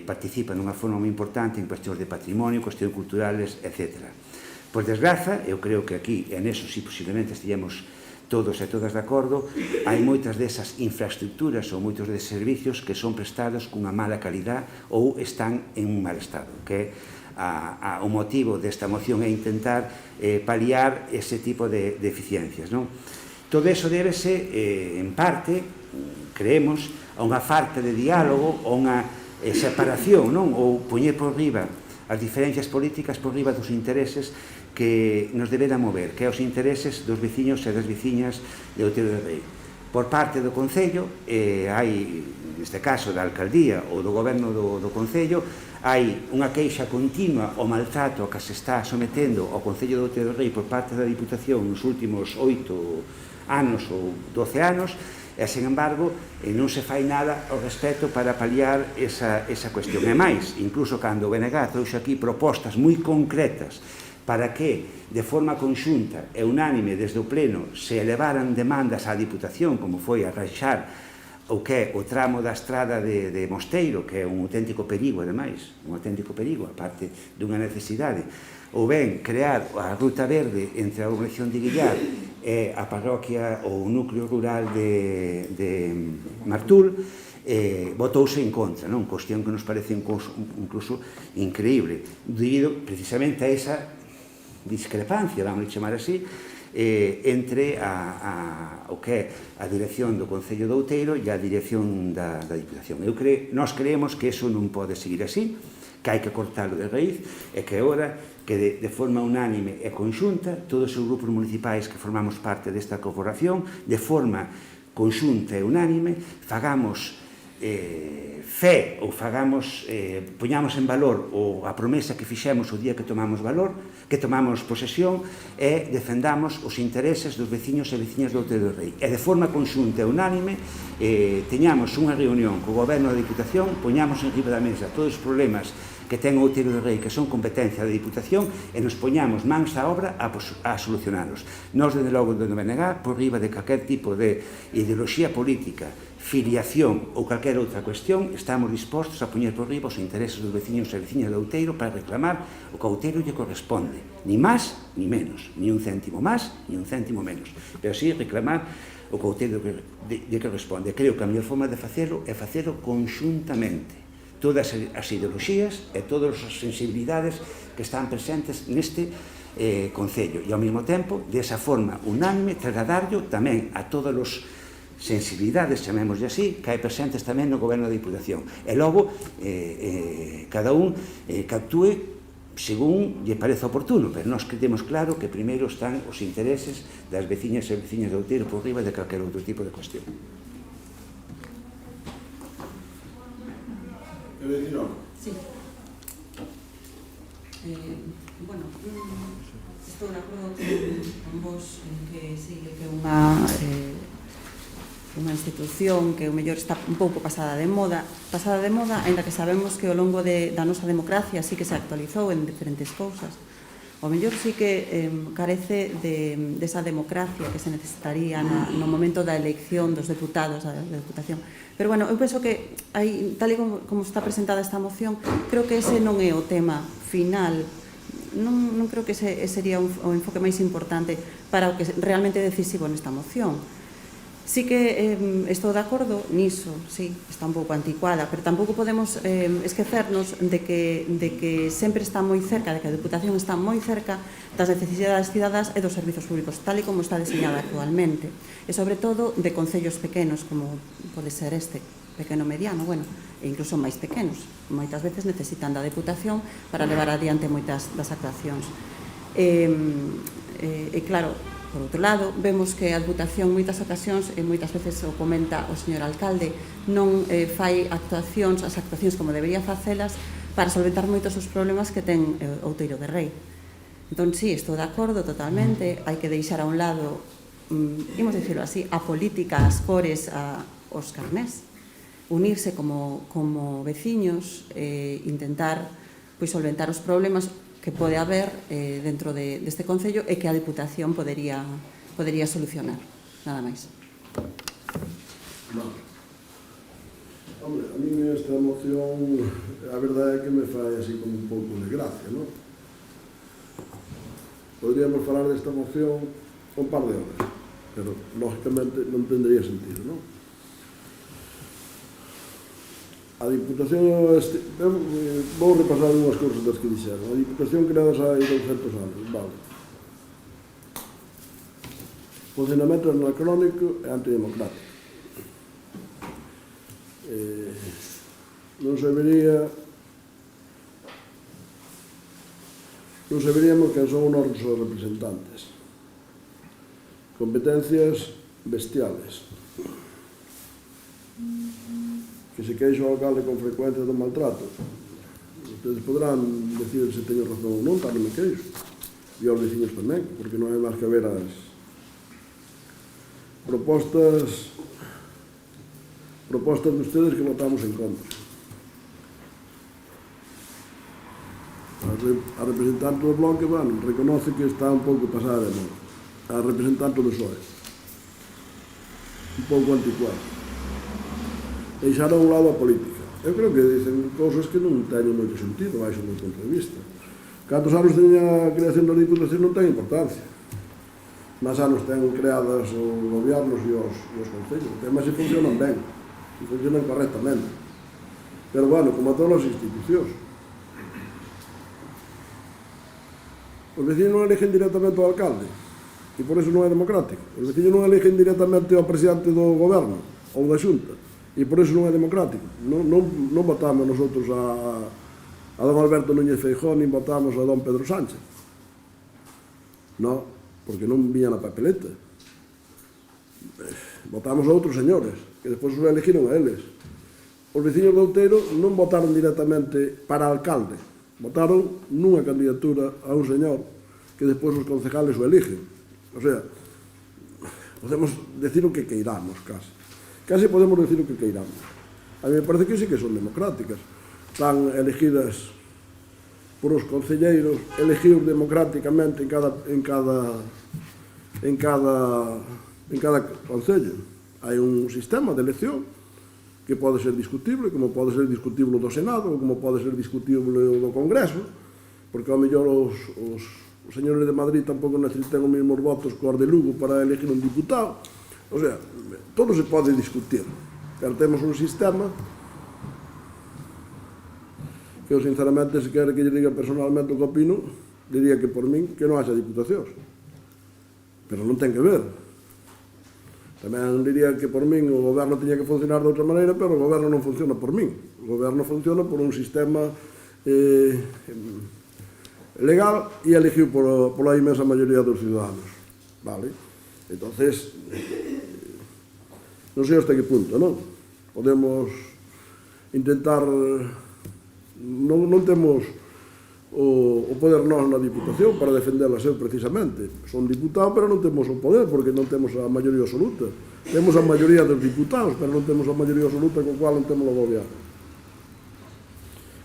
participan dunha forma moi importante en cuestións de patrimonio, cuestións culturales, etc. Por desgraza, eu creo que aquí, en eso sí posiblemente estiamos todos e todas de acordo, hai moitas desas infraestructuras ou moitos deses servicios que son prestados cunha mala calidad ou están en un mal estado, que o motivo desta moción é intentar paliar ese tipo de deficiencias, non? Todo eso débese, en parte, creemos, a unha falta de diálogo, a unha separación, non? Ou poñer por riba as diferencias políticas por riba dos intereses que nos deberan mover, que é os intereses dos veciños e das veciñas de Outeiro de Rei. Por parte do Concello, hai, neste caso da Alcaldía ou do Goberno do Concello, hai unha queixa continua ao maltrato que se está sometendo ao Concello de Outeiro de Rei por parte da Diputación nos últimos 8 anos ou 12 anos, e, sen embargo, non se fai nada ao respecto para paliar esa cuestión. E máis, incluso cando o BNG trouxe aquí propostas moi concretas para que, de forma conxunta e unánime desde o Pleno, se elevaran demandas á Diputación, como foi arranxar o que é o tramo da estrada de Mosteiro, que é un auténtico perigo, ademais, un auténtico perigo, a parte dunha necesidade, ou ben crear a ruta verde entre a urbanización de Guillar e a parroquia ou o núcleo rural de Martul, votouse en contra, non? Cuestión que nos parece incluso increíble, debido precisamente a esa discrepancia, vamos a chamar así, entre o que é a dirección do Concello de Outeiro e a dirección da Diputación. Nós creemos que eso non pode seguir así, que hai que cortalo de raíz, e que é hora que de forma unánime e conxunta todos os grupos municipais que formamos parte desta corporación, de forma conxunta e unánime, fagamos fe ou fagamos, poñamos en valor a promesa que fixemos o día que tomamos valor, que tomamos posesión, e defendamos os intereses dos veciños e veciñas do Outeiro de Rei. E de forma conxunta e unánime teñamos unha reunión co Goberno da Diputación, poñamos en riba da mesa todos os problemas que ten o Outeiro de Rei, que son competencia da Diputación, e nos poñamos mans á obra a solucionalos. Nós, desde logo, do BNG, por riba de calquer tipo de ideoloxía política, filiación ou calquer outra cuestión, estamos dispostos a poñer por riba os intereses dos veciños e veciñas de Outeiro para reclamar o que a Outeiro lle corresponde, ni máis ni menos, ni un céntimo máis ni un céntimo menos, pero sí reclamar o que a Outeiro lle corresponde. Creo que a mellor forma de facelo é facelo conxuntamente, todas as ideoloxías e todas as sensibilidades que están presentes neste Concello, e ao mesmo tempo, desa forma unánime, trasladarlo tamén a todos os sensibilidades, chamémoslle así, que hai presentes tamén no Goberno da Diputación. E logo, cada un que actúe según lle parece oportuno, pero nós temos claro que primeiro están os intereses das veciñas e veciñas de Outeiro por riba de calquer outro tipo de cuestión. Sí. Bueno, estou de acordo con vos en que sigue que unha institución que o mellor está un pouco pasada de moda, aínda que sabemos que ao longo da nosa democracia sí que se actualizou en diferentes cousas. O mellor sí que carece desa democracia que se necesitaría no momento da elección dos deputados da Deputación. Pero, bueno, eu penso que, tal e como está presentada esta moción, creo que ese non é o tema final. Non creo que ese sería o enfoque máis importante para o que realmente é decisivo nesta moción. Sí que estou de acordo niso, sí, está un pouco anticuada, pero tampouco podemos esquecernos de que sempre está moi cerca, de que a Deputación está moi cerca das necesidades cidadás e dos servizos públicos, tal e como está diseñada actualmente, e sobre todo de concellos pequenos, como pode ser este. pequeno mediano, bueno, e incluso máis pequenos. Moitas veces necesitan da Deputación para levar adiante moitas das actuacións. E claro, por outro lado, vemos que a Deputación moitas ocasións, e moitas veces o comenta o señor alcalde, non fai actuacións, as actuacións como debería facelas para solventar moitos os problemas que ten Outeiro de Rei. Entón, sí, estou de acordo totalmente, hai que deixar a un lado, imos dicirlo así, a política, as cores, os carnés, unirse como veciños, intentar solventar os problemas que pode haber dentro deste Concello e que a Deputación podería solucionar, nada máis. Hombre, a mí esta moción, a verdade é que me fai así como un pouco de gracia, non? Podríamos falar desta moción un par de horas, pero, lógicamente, non tendría sentido, non? A Diputación, vou repasar unhas cousas das que dixeron. A Diputación creadas hai 200 anos, vale. Funcionamento anacrónico e antidemocrático. Non saberíamos quen son os nosos representantes. Competencias bestiales. Que se queixa o alcalde con frecuencia do maltrato. Ustedes podrán decir se teño razón ou non, tal non me queixo. E aos veciños tamén, porque non hai máis que ver as propostas de ustedes que votamos en contra. A representante do Bloque, bueno, reconoce que está un pouco pasada de moda. A representante do PSOE. Un pouco anticuado. Deixaron a un lado a política. Eu creo que dicen cousas que non teñen moito sentido, baixo o meu punto de vista. Cantos anos teña a creación da Diputación non ten importancia. Mas anos ten creadas os gobiernos e os concellos. O tema se funcionan ben, se funcionan correctamente. Pero, bueno, como a todas as institucións. Os vecinos non eligen directamente ao alcalde, e por eso non é democrático. Os vecinos non eligen directamente ao presidente do goberno ou da xunta, e por eso non é democrático. Non votamos nosotros a don Alberto Núñez Feijóo, nin votamos a don Pedro Sánchez. Non, porque non viña na papeleta. Votamos a outros señores, que despois os elegiron a eles. Os veciños de Outeiro non votaron directamente para alcalde, votaron nunha candidatura a un señor que despois os concejales o eligen. O sea, podemos decir o que queiramos, casi podemos decir o que queiramos. A mí me parece que sí que son democráticas. Están elegidas por os concelleiros, elegidos democráticamente en cada concello. Hai un sistema de elección que pode ser discutible, como pode ser discutible do Senado, ou como pode ser discutible do Congreso, porque ao mellor os señores de Madrid tampouco necesitan os mesmos votos que os de Lugo para elegir un diputado. O sea, todo se pode discutir. Pero temos un sistema que eu, sinceramente, se quere que lle diga personalmente o que opino, diría que por min que non haxa diputacións. Pero non ten que ver. Tamén diría que por min o goberno tiña que funcionar de outra maneira, pero o goberno non funciona por min. O goberno funciona por un sistema legal e elegido pola inmensa maioría dos ciudadanos. Vale? Entonces, non sei hasta que punto, non? Podemos intentar... Non temos o poder nós na Diputación para defenderla eu precisamente. Son diputado, pero non temos o poder, porque non temos a maioría absoluta. Temos a maioría dos diputados, pero non temos a maioría absoluta, con cual non temos o gobierno.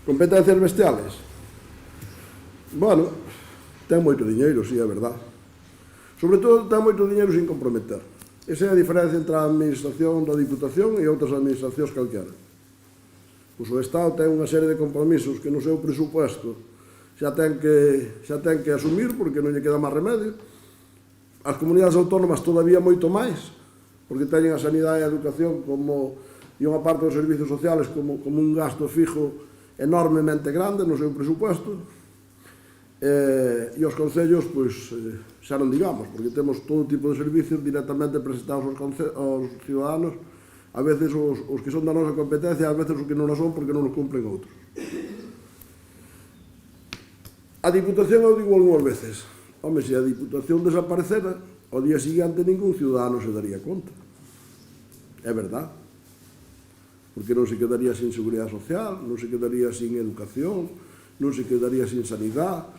Competencias bestiales. Bueno, ten moito diñeiro, sí, é verdad. Sobre todo, ten moito diñeiro sin comprometer. Esa é a diferencia entre a administración da Diputación e outras administracións calquera. Pois o Estado ten unha serie de compromisos que no seu presupuesto xa ten que asumir, porque non lle queda máis remedio. As comunidades autónomas todavía moito máis, porque teñen a sanidade e a educación e unha parte dos servicios sociales como un gasto fijo enormemente grande no seu presupuesto. E os concellos, pois, xa non digamos, porque temos todo tipo de servicios directamente presentados aos ciudadanos A veces os que son da nosa competencia, a veces os que non son porque non os cumplen outros. A Diputación, eu digo algunhas veces, home, se a Diputación desaparecera, ao día seguinte ningún ciudadano se daría conta. É verdad. Porque non se quedaría sin seguridade social, non se quedaría sin educación, non se quedaría sin sanidade.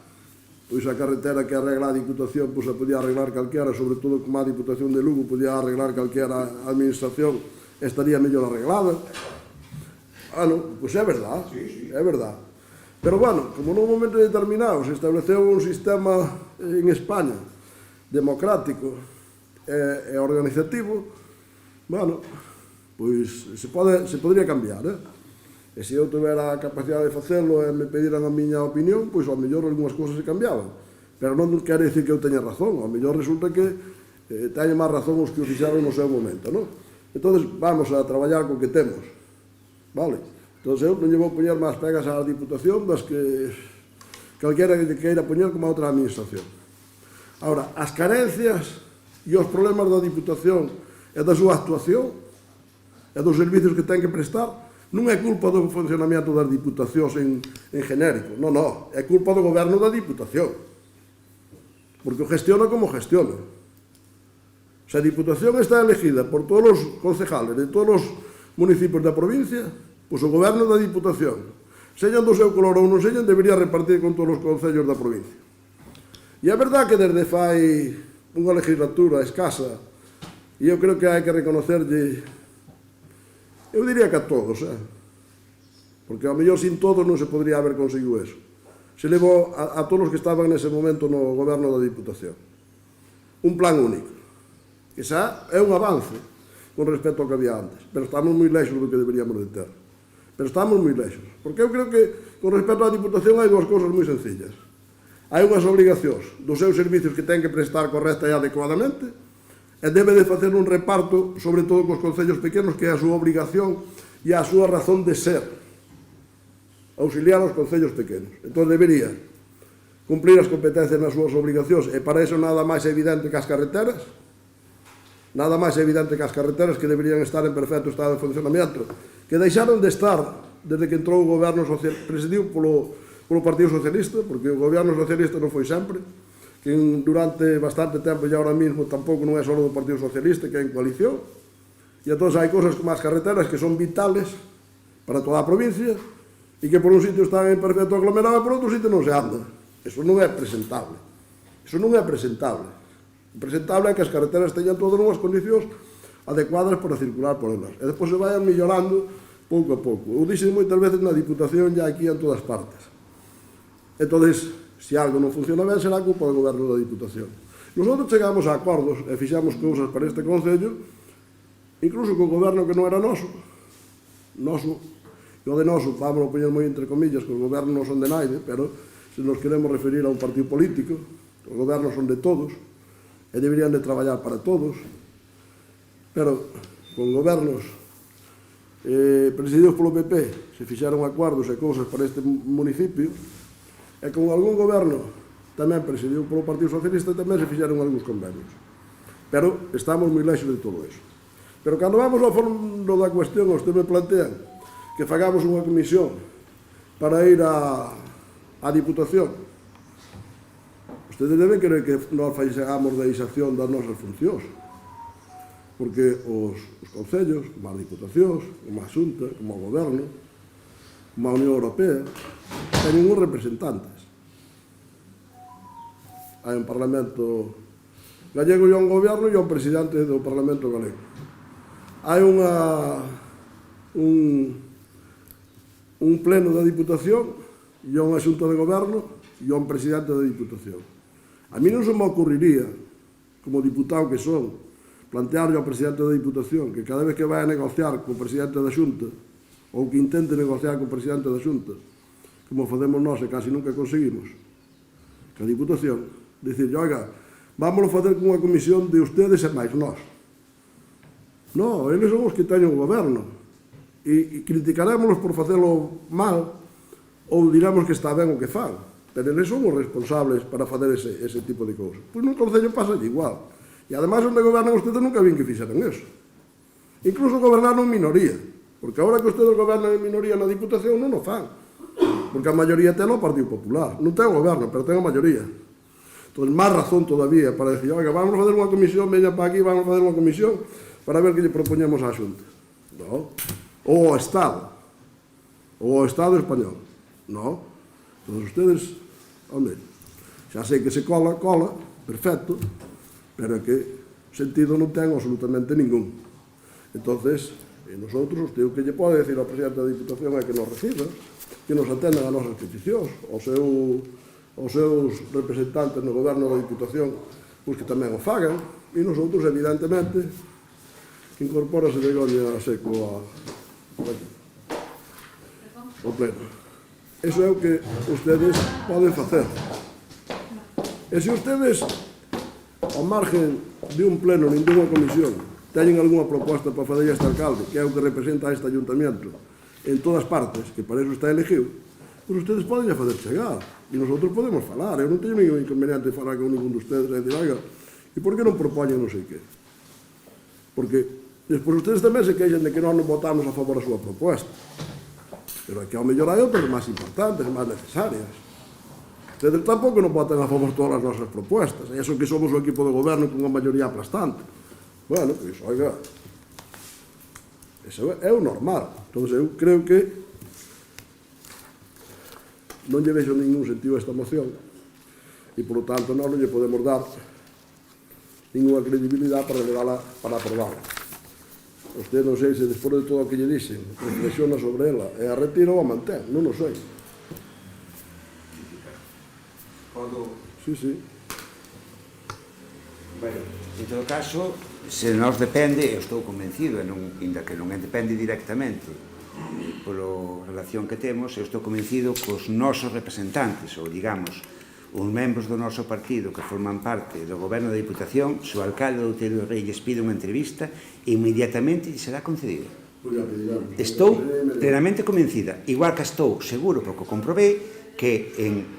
Pois a carretera que arregla a Diputación, pois a podía arreglar calquera, sobre todo como a Diputación de Lugo podía arreglar calquera administración, estaría mellor arreglada. Pois é verdad, é verdad. Pero, bueno, como nun momento determinado se estableceu un sistema en España democrático e organizativo, bueno, pois se podría cambiar, E se eu tivera a capacidade de facelo e me pediran a miña opinión, pois ao mellor algunhas cousas se cambiaban. Pero non quere dicir que eu teña razón, ao mellor resulta que teñen máis razón os que o fixaron no seu momento, non? Entón, vamos a traballar co que temos, vale? Entón, eu non lle vou poñer máis pegas á Diputación das que calquera que queira poñer como a outra administración. Ahora, as carencias e os problemas da Diputación e da súa actuación e dos servicios que ten que prestar non é culpa do funcionamento das Diputacións en genérico, non, é culpa do goberno da Diputación, porque o gestiona como gestiona. Se a Diputación está elegida por todos os concejales de todos os municipios da provincia, pois o goberno da Diputación, señan do seu color ou non señan, debería repartir con todos os concellos da provincia. E é verdad que desde fai unha legislatura escasa, e eu creo que hai que reconocerlle, eu diría que a todos, porque ao mellor sin todos non se podría haber conseguido eso. Se levou a todos os que estaban nese momento no goberno da Diputación. Un plan único. Que xa é un avance con respecto ao que había antes, pero estamos moi lexos do que deberíamos de ter. Pero estamos moi lexos. Porque eu creo que con respecto á Diputación hai dúas cousas moi sencillas. Hai unhas obrigacións dos seus servicios que ten que prestar correcta e adecuadamente, e debe de facer un reparto, sobre todo cos concellos pequenos, que é a súa obrigación e a súa razón de ser, auxiliar aos concellos pequenos. Entón debería cumplir as competencias nas súas obrigacións, e para iso nada máis evidente que as carreteras, que deberían estar en perfecto estado de funcionamento, que deixaron de estar desde que entrou o goberno presidido polo Partido Socialista, porque o goberno socialista non foi sempre, que durante bastante tempo e ahora mismo tampouco non é só do Partido Socialista, que é en coalición, e entón hai cousas como as carreteras que son vitales para toda a provincia e que por un sitio están en perfecto aglomerado e por outro sitio non se anda. Eso non é presentable. O presentable é que as carreteras teñan todas unhas condicións adecuadas para circular por elas e despois se vayan mellorando pouco a pouco. Eu dixen moitas veces na Diputación e aquí en todas partes. Entón, se algo non funciona ben, será culpa do goberno da Diputación. Nosotros chegamos a acordos e fixamos cousas para este concello, incluso co goberno que non era noso, e o de noso, vamos a poñer moi entre comillas, que os gobernos non son de naide, pero se nos queremos referir a un partido político, os gobernos son de todos, e deberían de traballar para todos, pero con gobernos presididos polo PP se fixaron acordos e cousas para este municipio, e con algún goberno tamén presidido polo Partido Socialista tamén se fixaron algúns convenios. Pero estamos moi lexos de todo eso. Pero cando vamos ao fondo da cuestión, usted me plantean que fagamos unha comisión para ir á Diputación. Ustedes deben querer que nós faixamos da exacción das nosas funcións. Porque os concellos, como as Diputacións, como a Xunta, como o Goberno, como a Unión Europea, teñen uns representantes. Hai un Parlamento gallego e un Goberno e un presidente do Parlamento galego. Hai un pleno da Diputación e unha xunta de Goberno e un presidente da Diputación. A mí non se me ocurriría, como diputado que son, plantearle ao presidente da Diputación que cada vez que vai a negociar co presidente da xunta ou que intente negociar co presidente da xunta, como facemos nós e casi nunca conseguimos, que a Diputación, dicir, oiga, vámonos facer con unha comisión de ustedes e máis nós. Non, eles son os que teñen o goberno e criticarémonos por facelo mal ou diremos que está ben o que fan, pero eles son os responsables para facer ese tipo de cousas. Pois no concello pasa igual. E ademais onde gobernan ustedes nunca vin que fixeran eso. incluso gobernar en minoría, porque agora que ustedes gobernan en minoría na Diputación non o fan, porque a maioría ten o Partido Popular, non ten o goberno, pero ten a maioría. Entón, máis razón todavía para decir, oiga, vamos a fazer unha comisión, veña para aquí, vamos a fazer unha comisión para ver que lle propoñemos á Xunta. Non. Ou ao Estado español. Non. Entón, ustedes, hombre, xa sei que se cola, perfecto, pero que sentido non ten absolutamente ningún. Entonces, nosotros, o que lle pode decir ao presidente da Diputación é que nos reciba, que nos atendan a nosas peticións, aos seus representantes no goberno da Diputación, pois que tamén o fagan, e nosotros, evidentemente, incorpórase de Goña seco ao pleno. Eso é o que ustedes poden facer. E se ustedes, ao margen de un pleno nin de unha comisión, teñen algunha proposta para fazer este alcalde, que é o que representa a este ayuntamiento en todas partes, que para eso está elegido, pois ustedes poden fazer chegar, e nosotros podemos falar. Eu non teño ningún inconveniente de falar con ningún de ustedes e dizer, oiga, e por que non propoñen non sei que? Porque despois ustedes tamén se queixan de que nós non votamos a favor da súa proposta, pero é que ao mellor hai outras máis importantes, máis necesarias. Ustedes tampouco non votan a favor todas as nosas propuestas, e iso que somos o equipo de goberno con unha maioría aplastante. Bueno, pois, oiga, eso é o normal. Entón, eu creo que non lle vexo ningún sentido a esta moción, e, por lo tanto, non lle podemos dar ninguna credibilidade para levela para aprobarla. Usted non sei se, despois de todo o que lle dixen, reflexiona sobre ela, e a retira ou a mantén, non o sei. Sí. Bueno, en todo caso, se nos depende, eu estou convencido, ainda que non depende directamente pola relación que temos, eu estou convencido que os nosos representantes, ou digamos, os membros do noso partido que forman parte do goberno da Diputación, se o alcalde de Outeiro do Rei lles pide unha entrevista, inmediatamente lles será concedida. Estou plenamente convencida, igual que estou seguro, porque comprobei, que en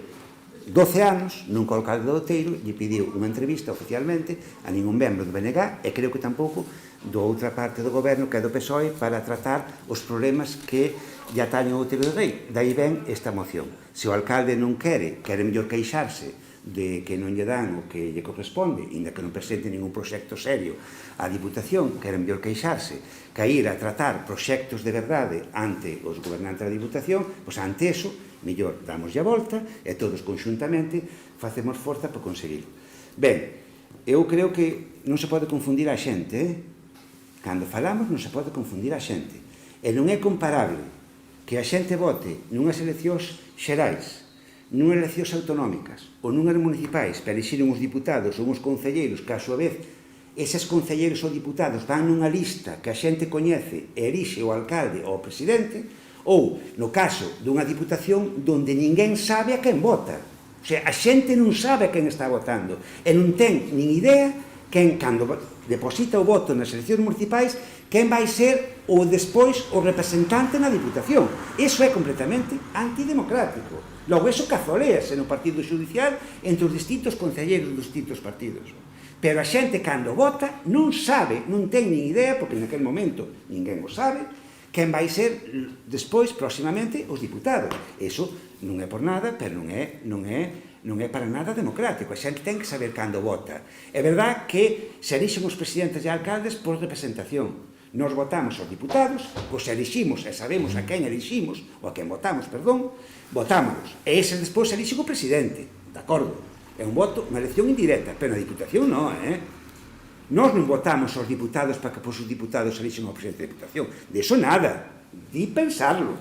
12 anos, nunca o alcalde de Outeiro lle pediu unha entrevista oficialmente a ningún membro do BNG, e creo que tampouco do outra parte do goberno, que é do PSOE, para tratar os problemas que ya tañen o Outeiro do Rei. Daí ven esta moción. Se o alcalde non quere mellor queixarse de que non lle dan o que lle corresponde, inda que non presente ningún proxecto serio á Diputación, quere mellor queixarse que ir a tratar proxectos de verdade ante os gobernantes da Diputación, pois ante eso, mellor damos a volta e todos conxuntamente facemos forza para conseguirlo. Ben, eu creo que non se pode confundir a xente, cando falamos non se pode confundir a xente, e non é comparable que a xente vote nunhas eleccións xerais, nunhas eleccións autonómicas ou nunhas municipais para elixir uns diputados ou uns concelleiros que, a súa vez, eses concelleiros ou diputados van nunha lista que a xente coñece e elixe o alcalde ou o presidente, ou, no caso dunha diputación onde ninguén sabe a quen vota. O sea, a xente non sabe a quen está votando e non ten nin idea quen, cando deposita o voto nas eleccións municipais, quen vai ser o despois o representante na diputación. Iso é completamente antidemocrático. Logo, iso cazolease no partido judicial entre os distintos concelleiros dos distintos partidos. Pero a xente, cando vota, non sabe, non ten nin idea, porque naquele momento ninguén o sabe, quen vai ser despois, próximamente, os diputados. Iso non é por nada, pero non é para nada democrático. A xente ten que saber cando vota. É verdad que se elixen os presidentes e alcaldes por representación. Nos votamos aos diputados, os eliximos e sabemos a quen eliximos, ou a quen votamos, perdón, votámonos. E ese despois elixen o presidente, de acordo? É un voto, unha elección indirecta, pero na diputación non, Nós non votamos aos diputados para que os diputados elixen ao presidente da Diputación. De iso nada. Di pensarlo.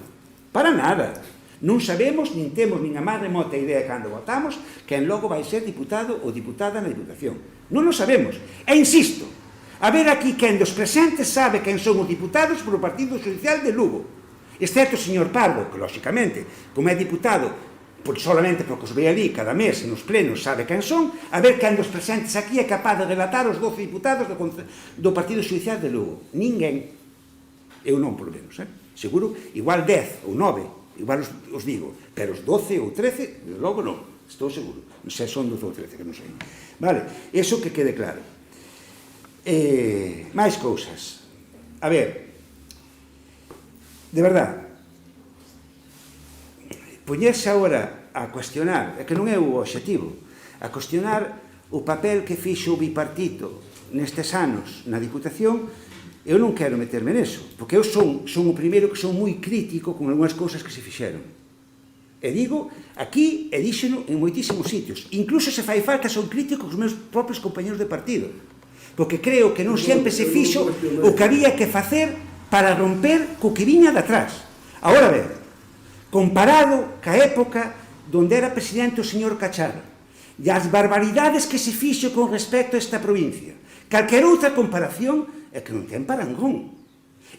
Para nada. Non sabemos, nin temos nin a máis remota idea cando votamos quen logo vai ser diputado ou diputada na Diputación. Non o sabemos. E insisto, a ver aquí quen dos presentes sabe quen son os diputados polo Partido Judicial de Lugo. Excepto o señor Pardo, que, lóxicamente, como é diputado, solamente porque os ve ali cada mes nos plenos sabe quen son, a ver quen dos presentes aquí é capaz de relatar os 12 diputados do Partido Judicial de Lugo. Ninguén. Eu non, polo menos. Seguro, igual 10 ou 9, igual os digo, pero os 12 ou 13, logo non. Estou seguro. Non sei, son 12 ou 13, que non sei. Vale, eso que quede claro. máis cousas. A ver, de verdad, poñerse agora a cuestionar, é que non é o obxectivo, a cuestionar o papel que fixo o bipartito nestes anos na Diputación, eu non quero meterme neso, porque eu son o primeiro que son moi crítico con algunhas cousas que se fixeron. E digo, aquí, e díxeno en moitísimos sitios, incluso se fai falta son críticos os meus propios compañeros de partido, porque creo que non sempre se fixo o que había que facer para romper co que viña de atrás. Agora ben, comparado ca época donde era presidente o señor Cacharro, e as barbaridades que se fixo con respecto a esta provincia, calquera outra comparación é que non ten parangón.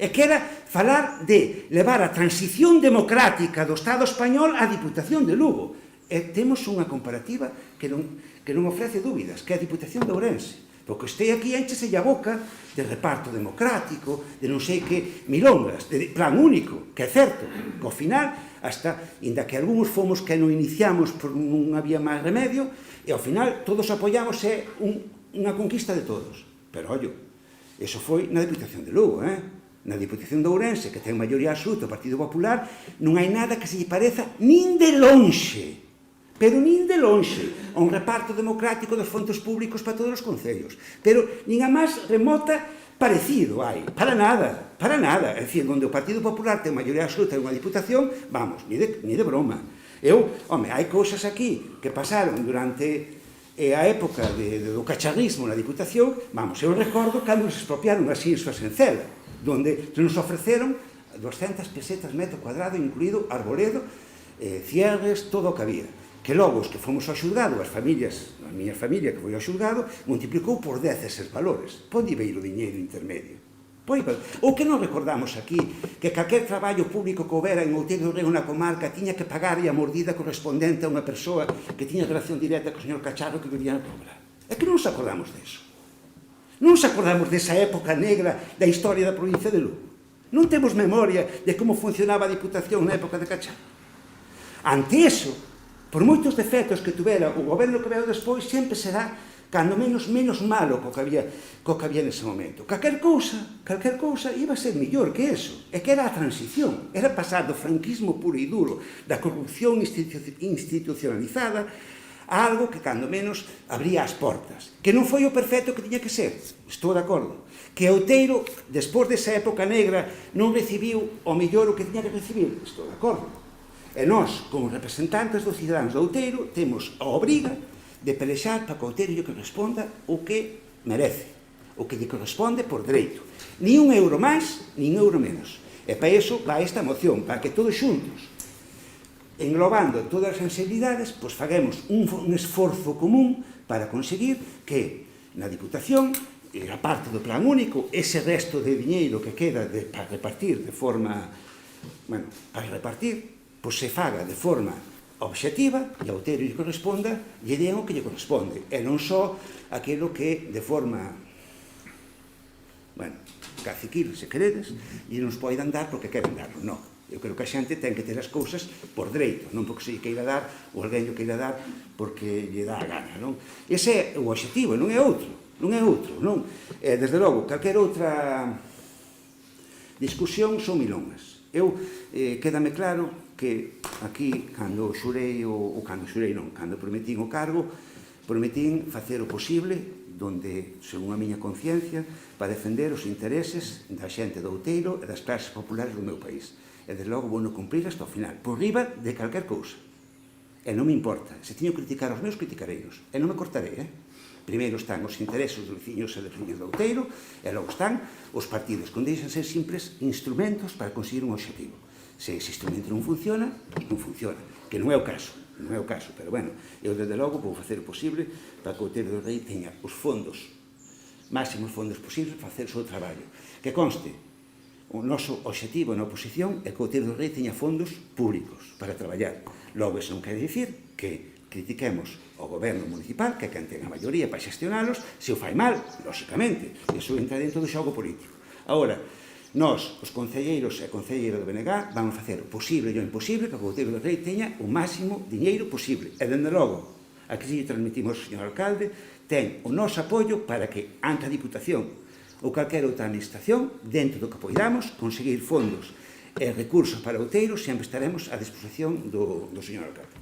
É que era falar de levar a transición democrática do Estado español á Diputación de Lugo. E temos unha comparativa que non ofrece dúbidas, que é a Diputación de Ourense. Porque este aquí enchese a boca de reparto democrático, de non sei que milongas, de plan único, que é certo, que ao final, hasta, inda que algúns fomos que non iniciamos por non había máis remedio, e ao final todos apoiamos unha conquista de todos. Pero, ollo, eso foi na Diputación de Lugo, na Diputación de Ourense, que ten maioría absoluta o Partido Popular, non hai nada que se lle pareza nin de lonxe, pero nin de lonxe, a un reparto democrático dos fondos públicos para todos os concellos. Pero nin a máis remota parecido hai, para nada. É dicir, onde o Partido Popular ten maioría absoluta en unha Diputación, vamos, ni de broma. Hai cousas aquí que pasaron durante a época do cacharrismo na Diputación, vamos, eu recordo cando nos expropiaron as Insas en Cela, donde nos ofreceron 200 pesetas metro cuadrado, incluído arboredo, cierres, todo o que había. Que logo, os que fomos ao xulgado, as familias, a miña familia que foi ao xulgado, multiplicou por 10 eses valores. Ponde veio o diñeiro intermedio. O que non recordamos aquí, que calquer traballo público que houbera en Outeiro do Rego na comarca tiña que pagar a mordida correspondente a unha persoa que tiña relación directa co señor Cacharro que vivía na cobrar. É que non nos acordamos deso. Non nos acordamos desa época negra da historia da provincia de Lugo. Non temos memoria de como funcionaba a Diputación na época de Cacharro. Ante eso, por moitos defectos que tuvera o goberno que veu despois, sempre será, cando menos malo co que había nese momento. Calquer cousa iba a ser millor que eso. É que era a transición. Era pasar do franquismo puro e duro, da corrupción institucionalizada, a algo que, cando menos, abría as portas. Que non foi o perfecto que tiña que ser. Estou de acordo. Que Outeiro, despois desa época negra, non recibiu o mellor o que tiña que recibir. Estou de acordo. E nós, como representantes dos cidadanos de Outeiro, temos a obriga de pelexar para que Outeiro lle corresponda o que merece, o que lle corresponde por dereito. Ni un euro máis, ni un euro menos. E para iso vai esta moción, para que todos xuntos, englobando todas as sensibilidades, pois faguemos un esforzo común para conseguir que na Diputación, a parte do plan único, ese resto de diñeiro que queda para repartir de forma, para repartir, pois se faga de forma obxectiva e a Outeiro lle corresponda, lle den o que lle corresponde, e non só aquilo que de forma, caciquil, se queredes, e non nos poidan dar porque queren darlo, non. Eu creo que a xente ten que ter as cousas por dereito, non porque se lle queira dar ou alguén lle queira dar porque lle dá a gana, non? Ese é o obxectivo, non é outro, non? Desde logo, calquer outra discusión son milongas. Quédame claro que aquí, cando prometín o cargo, prometín facer o posible, donde, según a miña conciencia, para defender os intereses da xente do Outeiro e das clases populares do meu país. E, desde logo, vou non cumprir hasta o final, por riba de calquer cousa. E non me importa. Se teño que criticar os meus, criticareinos. E non me cortarei, Primeiro están os intereses dos veciños e das veciñas do Outeiro, e logo están os partidos, que deixan ser simples instrumentos para conseguir un objetivo. Se ese instrumento non funciona, non funciona. Que non é o caso, pero, eu, desde logo, vou facer o posible para que o Outeiro do Rei teña os fondos, máximos fondos posibles, para facer o seu traballo. Que conste, o noso objetivo na oposición é que o Outeiro do Rei teña fondos públicos para traballar. Logo, eso non quere dicir que critiquemos o goberno municipal, que é quen ten a maioría para xestionalos, se o fai mal, lóxicamente, iso entra dentro do xogo político. Agora, nós, os concelleiros e concelleiras do BNG, vamos facer o posible e o imposible para que o Outeiro do Rei teña o máximo diñeiro posible. E, dende logo, aquí lle transmitimos ao señor alcalde, ten o noso apoio para que, ante a Diputación, ou calquera outra administración, dentro do que poidamos, conseguir fondos e recursos para outeiros, sempre estaremos á disposición do señor alcalde.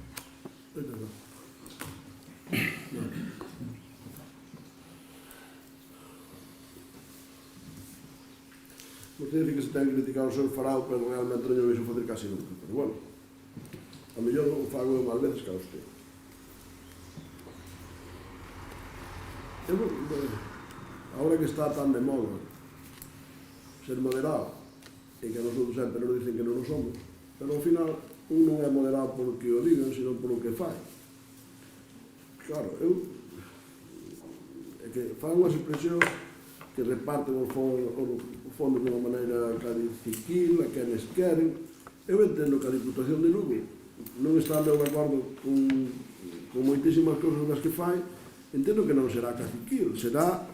Vostede dice que se ten que criticar o seu farao, pero realmente non o veixo facer casi nunca. Pero bueno, a mellor o fago eu máis veces que a usted. Ahora que está tan de moda ser moderado, e que nosotros sempre nos dicen que non o somos, pero ao final un non é moderado polo que o digan, sino polo que fai. Claro, é que fan unhas expresións que reparten o fondo de unha maneira cadiciquil, a quenes queren. Eu entendo que a Diputación de Lugo non está de acordo con moitísimas cousas das que fai. Entendo que non será caciquil, será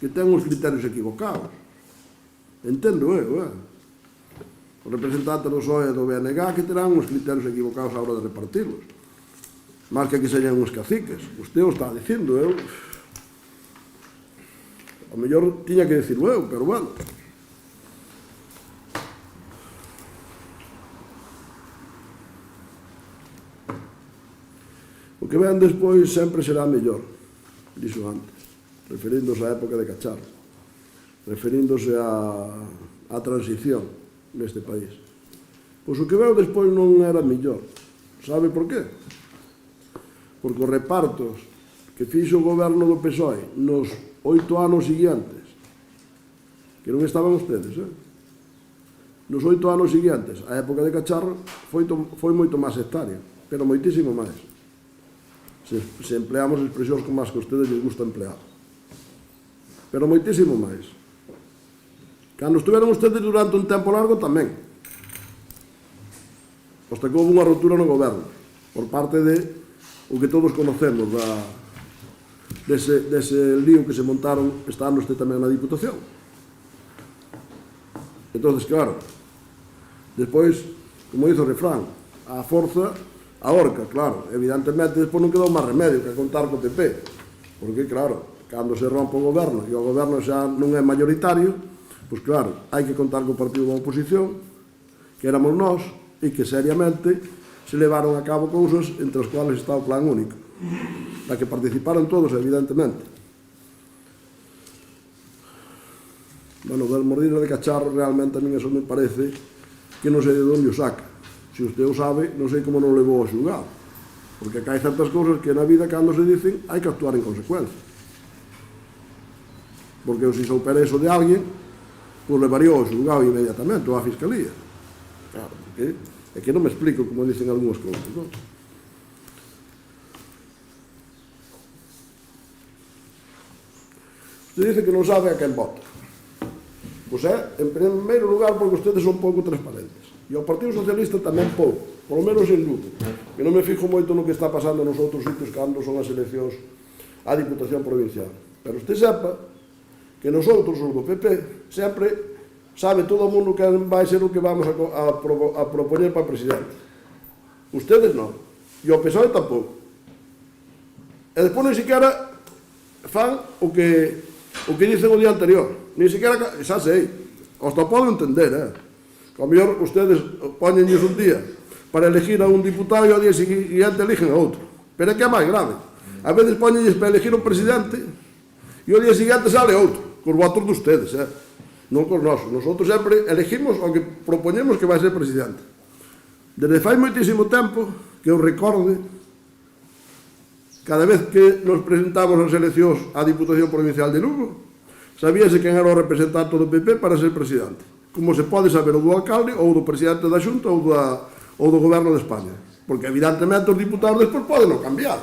que ten uns criterios equivocados. Entendo eu, Os representantes do PSOE e do BNG que terán uns criterios equivocados á hora de repartirlos. Más que señan uns caciques. Usted o está dicindo, eu... A mellor tiña que decirlo eu, pero bueno. O que ven despois sempre será mellor, dixo antes, referíndose á época de Cacharro, referíndose á transición neste país. Pois o que veo despois non era mellor. Sabe por qué? Porque os repartos que fixo o goberno do PSOE nos 8 anos seguintes, que non estaban ustedes, nos 8 anos seguintes, a época de Cacharro, foi moito máis hectárea, pero moitísimo máis. Se empleamos expresións como as que a ustedes les gusta emplear. Pero moitísimo máis. Cando estuveron ustedes durante un tempo largo tamén. Hasta que houve unha ruptura no goberno por parte de o que todos conocemos dese lío que se montaron estando este tamén na Diputación. Entonces, claro, despois, como dice o refrán, a forza a horca, claro, evidentemente despois non quedou máis remedio que contar co PP, porque claro, cando se rompe o goberno e o goberno xa non é mayoritario, pois claro, hai que contar co partido da oposición, que éramos nós, e que seriamente se levaron a cabo cousas entre as cuales está o plan único, da que participaron todos, evidentemente. Bueno, del mordida de Cacharro, realmente a mí eso me parece que non sei de onde o saca. Se usted o sabe, non sei como non levou ao xulgado, porque acá hai certas cousas que na vida, cando se dicen, hai que actuar en consecuencia. Porque se soupera eso de alguén, pois levaría ao xulgado inmediatamente, ou á Fiscalía. Claro, porque é que non me explico como dicen algunhas cousas, non? Usted dice que non sabe a quen vota. Pois en primeiro lugar, porque ustedes son pouco transparentes. E o Partido Socialista tamén pouco, polo menos en Lugo, que non me fijo moito no que está pasando nos outros sitios cando son as eleccións á Diputación Provincial. Pero usted sepa que nosotros, os do PP, sempre sabe todo o mundo que vai ser o que vamos a propoñer para presidente. Ustedes non. E o PSOE tampouco. E despois nem siquiera fan o que dicen o día anterior. Ni siquiera, xa sei, hasta podo entender, que ao mellor ustedes poñenlles un día para elegir a un diputado e ao día seguinte eligen a outro. Pero é que é máis grave. A veces poñenlles para elegir un presidente e ao día seguinte sale outro, cos votos de ustedes, non cos nosos. Nosotros sempre elegimos o que propoñemos que vai ser presidente. Desde fai moitísimo tempo que eu recorde, cada vez que nos presentamos as eleccións á Diputación Provincial de Lugo, sabíase quen era o representante do PP para ser presidente. Como se pode saber o do alcalde ou do presidente da Xunta ou do goberno de España. Porque evidentemente os diputados despois poden non cambiar.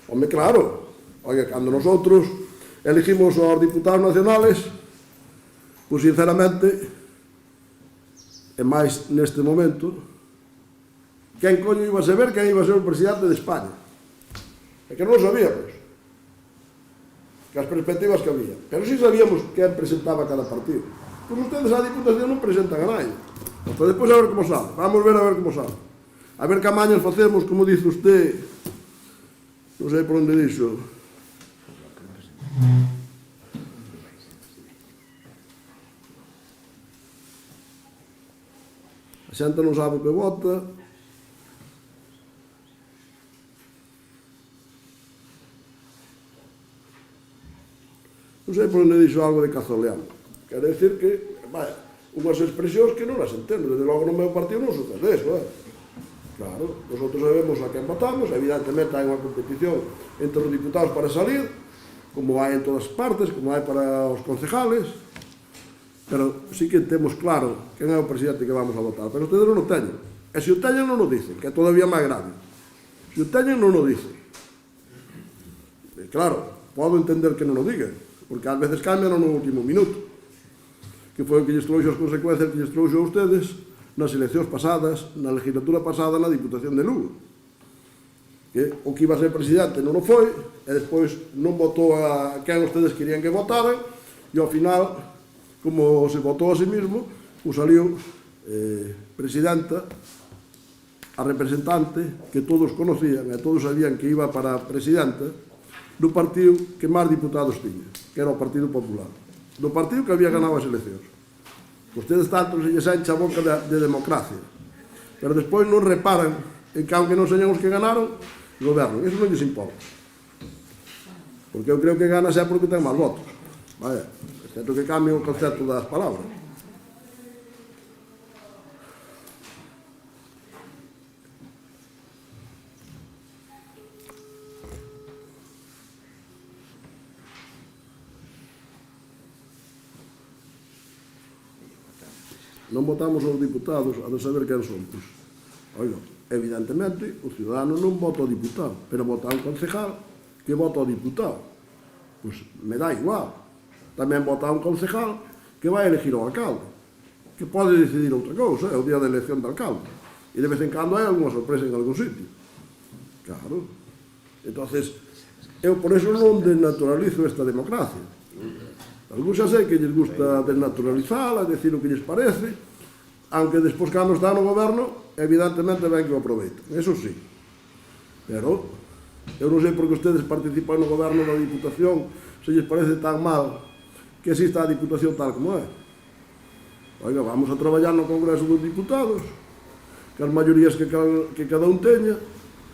Home, claro, oiga, cando nosotros elegimos aos diputados nacionales, pois sinceramente, e máis neste momento, quen coño iba a saber quen iba a ser o presidente de España? É que non o sabíamos, que as perspectivas que había, pero sí sabíamos quen presentaba cada partido. Pois ustedes á Diputación non presentan a nadie, hasta despois a ver como sale, vamos ver a ver como sale, a ver que amañas facemos, como dice usted, non sei por onde dixo, A xente non sabe o que vota. Non sei por onde dixo algo de cazoleando. Quer decir que, vaya, unhas expresións que non as entendo. Desde logo no meu partido non sucede eso, Claro, nosotros sabemos a quen votamos, evidentemente hai unha competición entre os diputados para salir, como hai en todas partes, como hai para os concejales, pero sí que temos claro quen é o presidente que vamos a votar, pero ustedes non o teñen. E se o teñen non o dicen, que é todavía máis grave. Se o teñen non o dicen. E claro, podo entender que non o digan, porque ás veces cambian no último minuto, que foi o que lles trouxe as consecuencias que lles trouxe a ustedes nas eleccións pasadas, na legislatura pasada na Diputación de Lugo. Que o que iba a ser presidente non o foi, e despois non votou a quen ustedes querían que votaran, e ao final, como se votou a sí mismo, saliu presidenta, a representante que todos conocían e todos sabían que iba para presidenta do partido que máis diputados tiña, que era o Partido Popular, do partido que había ganado as eleccións. Ustedes tanto se lles encha a boca de democracia, pero despois non reparan en que aunque non señan os que ganaron, gobernan. Iso non lles importa, porque eu creo que gana xa porque ten máis votos, vaya, excepto que cambie o concepto das palabras. Non votamos aos diputados a de saber quen son. Pois, oiga, evidentemente, o ciudadano non vota ao diputado, pero vota ao concejal que vota ao diputado. Pois me dá igual. Tamén vota a un concejal que vai elegir ao alcalde, que pode decidir outra cousa, é o día de elección do alcalde. E de vez en cando hai alguna sorpresa en algún sitio. Claro. Entonces, eu por eso non desnaturalizo esta democracia. Algúns xa sei que lles gusta desnaturalizala, decir o que lles parece, aunque despois cando está no goberno, evidentemente ven que o aproveitan, eso sí. Pero, eu non sei por que ustedes participan no goberno da Diputación, se lles parece tan mal que exista a Diputación tal como é. Oiga, vamos a traballar no Congreso dos Diputados, que as maiorías que cada un teña,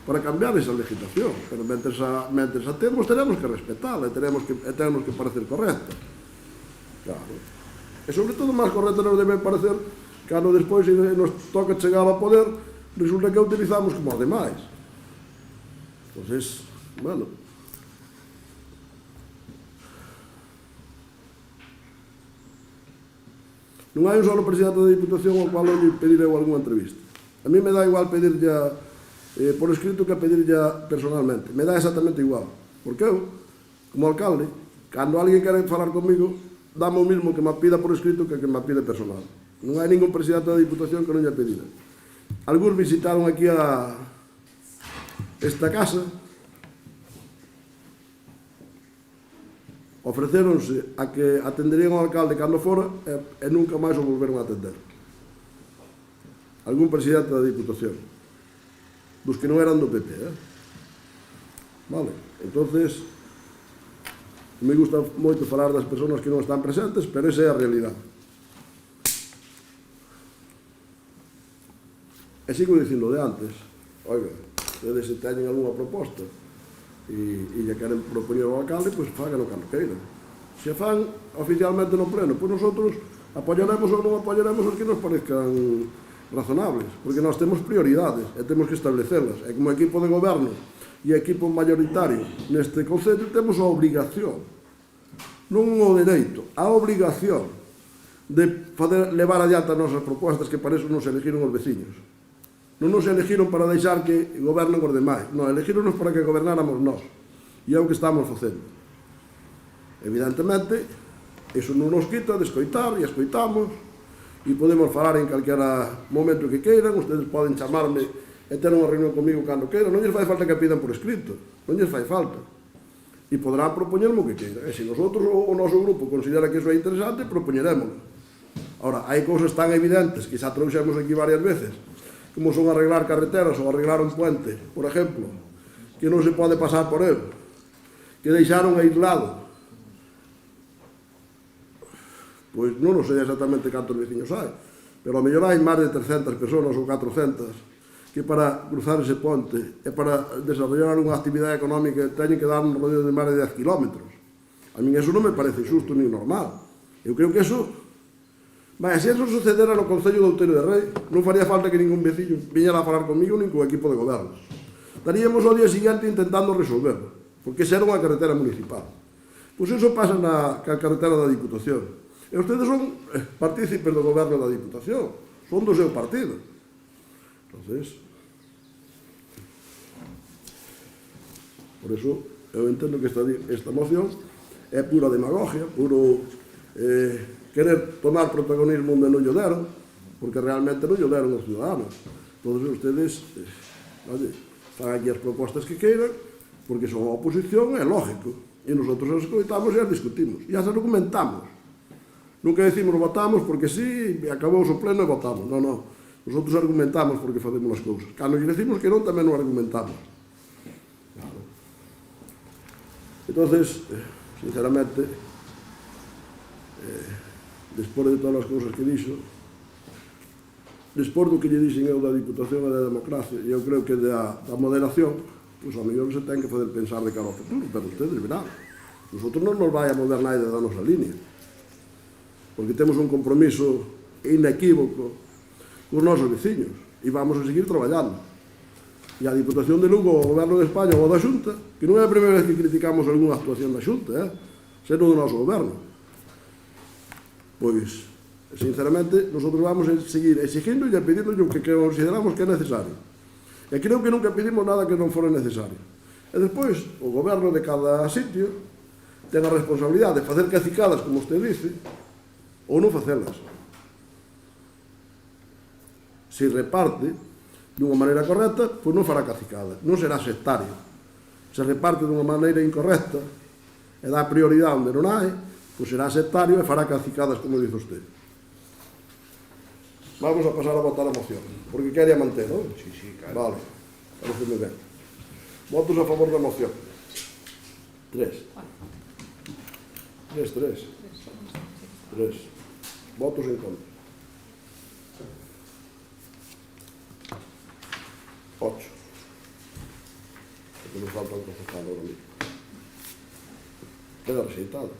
para cambiar esa legislación, pero mentres a temos, tenemos que respetala, e tenemos que parecer correcta. Claro. E sobre todo máis correcto nos debe parecer cando despois nos toca chegar a poder, resulta que utilizamos como os demais. Entonces, bueno, non hai un solo presidente da Diputación ao qual eu lle pedirei algunha entrevista. A mí me dá igual pedirlle por escrito que pedirlle personalmente. Me dá exactamente igual. Porque eu, como alcalde, cando alguén quere falar comigo, dame o mismo que me pida por escrito que me pide personal. Non hai ningún presidente da Diputación que non lle pedira. Algúns visitaron aquí a esta casa, ofrecéronse a que atenderían ao alcalde cando fora e nunca máis o volveron a atender. Algún presidente da Diputación, dos que non eran do PP, Vale, entonces me gusta moito falar das persoas que non están presentes, pero esa é a realidade. E sigo dicindo de antes, oiga, ustedes se teñen algunha proposta e lle queren propoñer ao alcalde, pois fágalo cando queiran. Se fan oficialmente no pleno, pois nosotros apoyaremos ou non apoyaremos os que nos parezcan razonables, porque nós temos prioridades e temos que establecelas. E como equipo de goberno e equipo mayoritario neste concello temos a obrigación, non o dereito, a obrigación de levar adiante as nosas propostas, que para eso nos elegiron os veciños. Non nos elegiron para deixar que gobernen os demais, non, elegironos para que gobernáramos nós, e é o que estamos facendo. Evidentemente, iso non nos quita de escoitar, e escoitamos, e podemos falar en calquera momento que queiran, ustedes poden chamarme e ter unha reunión comigo cando queiran, non lles fai falta que pidan por escrito, non lles fai falta. E poderán propoñerme o que queiran, e se nosotros, o noso grupo, considera que iso é interesante, propoñerémoslo. Ahora, hai cousas tan evidentes que xa trouxemos aquí varias veces, como son arreglar carreteras ou arreglar un puente, por exemplo, que non se pode pasar por él, que deixaron aislado. Pois non sei exactamente cantos veciños hai, pero a mellor hai máis de 300 personas ou 400 que para cruzar ese ponte e para desarrollar unha actividade económica teñen que dar un rodeo de máis de 10 kilómetros. A mí eso non me parece xusto ni normal. Eu creo que eso... Vai, se eso sucedera no Concello de Outeiro de Rei, non faría falta que ningún veciño viñera a falar comigo nin co equipo de goberno. Estaríamos ao día siguiente intentando resolverlo, porque esa era unha carretera municipal. Pois eso pasa na carretera da Diputación. E ustedes son partícipes do goberno da Diputación, son do seu partido. Entonces, por eso, eu entendo que esta moción é pura demagogia, puro querer tomar protagonismo onde non lle deron, porque realmente non lle deron os ciudadanos. Todos ustedes, fan aquí as propostas que queiran, porque son a oposición, é lógico. E nosotros as escoitamos e as discutimos. E as argumentamos. Nunca decimos votamos porque sí, acabou o pleno e votamos. Non, non. Nosotros argumentamos porque facemos as cousas. Cando lle decimos que non, tamén non argumentamos. Claro. Entonces, sinceramente, despois de todas as cousas que dixo, despois do que lle dixen eu da Diputación e da democracia, e eu creo que da moderación, pois ao mellor se ten que fazer pensar de cara ao futuro, pero ustedes verán, nosotros non nos vai a mover naide da nosa línea, porque temos un compromiso inequívoco cos nosos veciños, e vamos a seguir traballando. E a Diputación de Lugo, o Goberno de España ou da Xunta, que non é a primeira vez que criticamos algunha actuación da Xunta, sendo do noso Goberno. Pois, sinceramente, nosotros vamos a seguir exigindo e pedindo o que consideramos que é necesario. E creo que nunca pedimos nada que non fora necesario. E despois, o goberno de cada sitio ten a responsabilidade de facer cacicadas, como usted dice, ou non facelas. Se reparte dunha maneira correcta, pois non fará cacicada, non será sectario. Se reparte dunha maneira incorrecta e dá prioridade onde non hai, pois será sectario e fará cacicadas, como dice usted. Vamos a pasar a votar a moción, porque quería manter, non? Sí, claro. Vale, parece moi ben. Votos a favor da moción. 3. Votos en contra. 8. Porque nos falta un concejal ahora mismo. Queda rexeitado.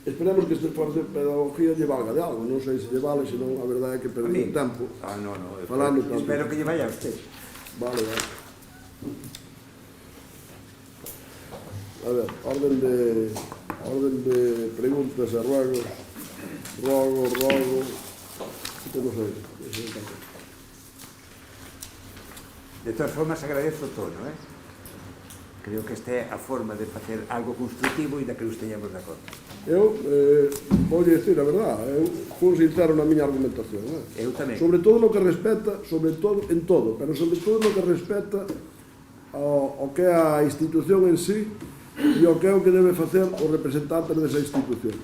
Esperemos que este esforzo de pedagogía lle valga de algo. Non sei se lle vale, senón a verdade é que perdí o tempo. No, Falando tanto. espero que lle vaya a usted. Vale. A ver, orden de preguntas e ruegos. Rogo. Que temos aí? De todas formas, agradezo todo, Creo que esta é a forma de facer algo constructivo e da que nos teñamos de acordo. Eu vou dicir a verdade, eu fui sincero na miña argumentación. Eu tamén. Sobre todo no que respecta, en todo, pero sobre todo no que respecta ao que é a institución en sí e ao que é o que debe facer os representantes desa institución.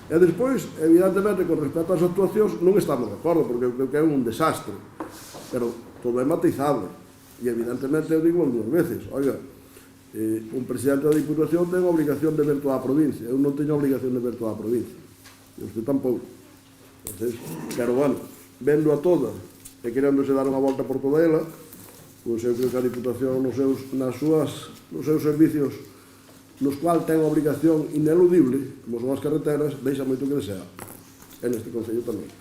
E despois, evidentemente, con respecto ás actuacións, non estamos de acordo, porque eu creo que é un desastre. Pero todo é matizable. E evidentemente eu digo dúas veces, oiga, un presidente da Diputación ten a obligación de ver toda a provincia, eu non teño a obligación de ver toda a provincia, e usted tampouco. Entonces, pero bueno, vendo a toda e queréndose dar unha volta por toda ela, pois eu creo que a Diputación nos seus servicios nos cual ten a obligación ineludible, como son as carreteras, deixa moito que desear. E neste Concello tamén.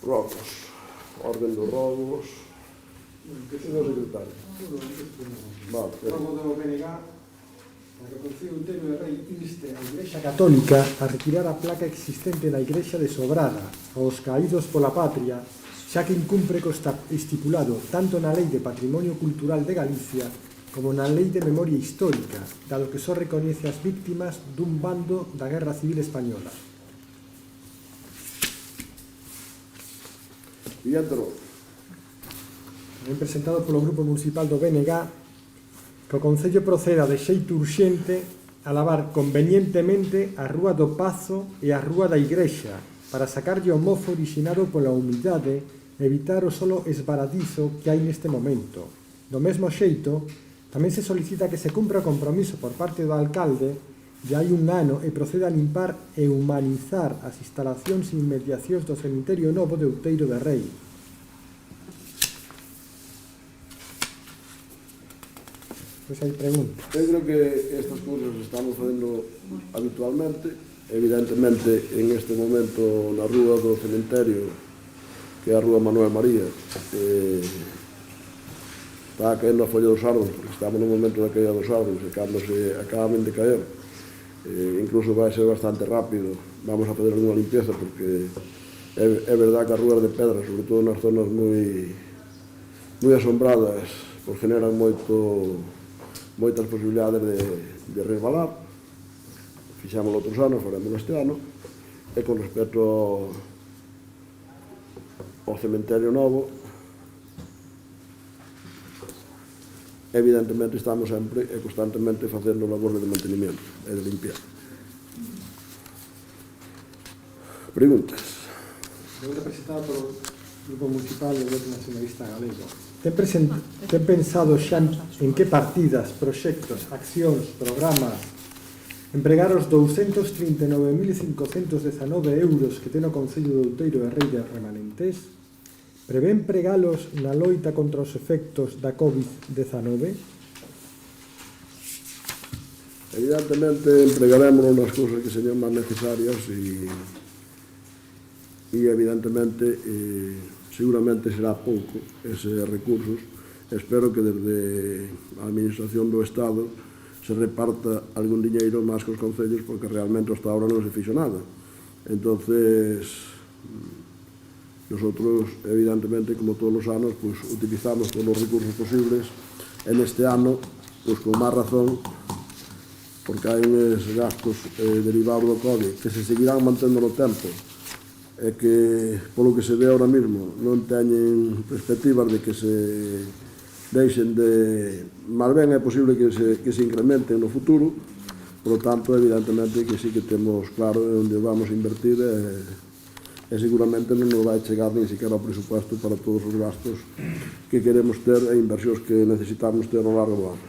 Rogos. Orden dos rogos. Señor secretario. Vale. Rogo do BNG para que o Concello de Outeiro de Rei inste a Igrexa Católica a retirar a placa existente na Igrexa de Sobrada aos caídos pola patria, xa que incumpre co estipulado tanto na Lei de Patrimonio Cultural de Galicia como na Lei de Memoria Histórica, dado que só recoñece as víctimas dun bando da Guerra Civil Española. Ben presentado polo Grupo Municipal do BNG que o Concello proceda de xeito urxente a lavar convenientemente a Rúa do Pazo e a Rúa da Igrexa para sacarlle o mofo orixinado pola humidade e evitar o solo esbaradizo que hai neste momento. Do mesmo xeito Tamén se solicita que se cumpra o compromiso por parte do alcalde de hai un ano e proceda a limpar e humanizar as instalacións e inmediacións do cemiterio novo de Outeiro de Rei. Pois hai pregunta. Eu creo que estas cousas estamos facendo habitualmente. Evidentemente, en este momento, na rúa do cementerio, que é a rúa Manuel María, está caendo a folla dos árboles, porque estamos no momento da caída dos árboles, e cando se acaben de caer, incluso vai ser bastante rápido, vamos a fazer unha limpieza, porque é verdad que as rúas de pedra, sobre todo nas zonas moi asombradas, pues generan moitas posibilidades de resbalar. Fixamos outros anos, faremos este ano, e con respecto ao cementerio novo, evidentemente estamos sempre e constantemente facendo labores de mantenimiento e de limpieza. Preguntas? Pregunta presentada polo Grupo Municipal do Bloque Nacionalista Galego. Ten pensado xa en que partidas, proxectos, accións, programas empregar os 239.519 euros que ten o Concello de Outeiro de Rei de remanentes? Prevé empregalos na loita contra os efectos da COVID-19? Evidentemente empregarémonos nas cousas que señan máis necesarias e evidentemente seguramente será pouco eses recursos. Espero que desde a Administración do Estado se reparta algún diñeiro máis que os concellos, porque realmente hasta ahora non se fixo nada. Entonces, nosotros, evidentemente, como todos os anos, pues, utilizamos todos os recursos posibles. En este ano, pues, con máis razón, porque hai uns gastos derivados do COVID que se seguirán mantendo no tempo e que, polo que se ve ahora mismo, non teñen perspectivas de que se deixen de... Mal ben é posible que se incrementen no futuro, por lo tanto, evidentemente, que sí que temos claro onde vamos a invertir e seguramente non nos vai chegar nin siquiera o presupuesto para todos os gastos que queremos ter e inversións que necesitamos ter ao largo do ano.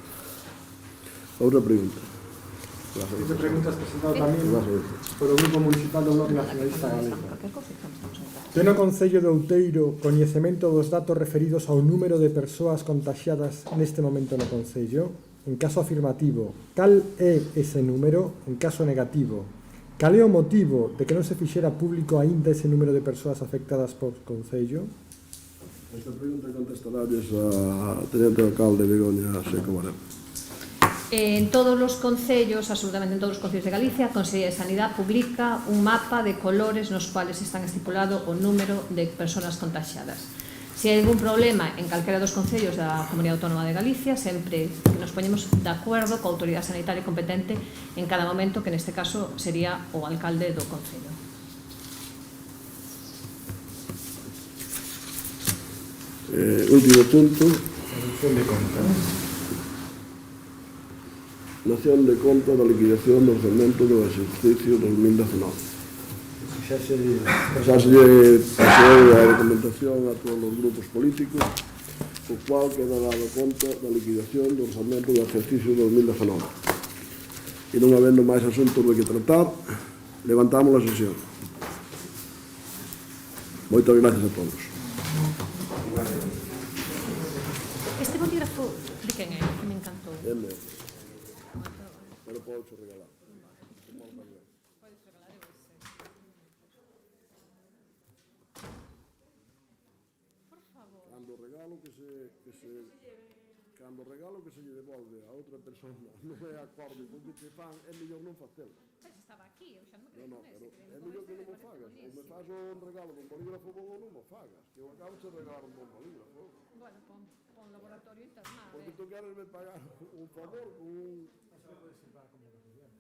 Outra pregunta. Esta pregunta é presentada tamén polo Grupo Municipal do Bloque Nacionalista Galego. Ten o Concello de Outeiro coñecemento dos datos referidos ao número de persoas contaxiadas neste momento no Concello? En caso afirmativo, cal é ese número? En caso negativo, cal é o motivo de que non se fixera público aínda ese número de persoas afectadas por Concello? Esta pregunta contestarálles a Teniente Alcalde Begoña Seco Barén. En todos os concellos, absolutamente en todos os concellos de Galicia, a Consellería de Sanidade publica un mapa de colores nos cuales están estipulado o número de persoas contagiadas. Se hai algún problema en calquera dos concellos da Comunidade Autónoma de Galicia, sempre nos poñemos de acordo coa autoridade sanitaria competente en cada momento, que neste caso sería o alcalde do concello. Último punto. Rendición de contas. Nación de conta da liquidación do orçamento do exercicio 2019. Xa se pasou a documentación a todos os grupos políticos, o cual queda dado conta da liquidación do orçamento do exercicio 2019. E non habendo máis asuntos de que tratar, levantamos a sesión. Moitas gracias a todos. Este bolígrafo de quen é? Que me encantou. É meu. Pero podo regalar. Cando regalo que se lle devolve a outra persona non é acorde con que te fan, é mellor non facelo. Mas estaba aquí, eu xa non me No, pero é mellor que non mo fagas. Ou me faz un regalo dun bolígrafo bon ou non mo fagas. Que eu acabo de regalar un bon bolígrafo. Bueno, pon laboratorio internado. Porque tú queres me pagar un favor con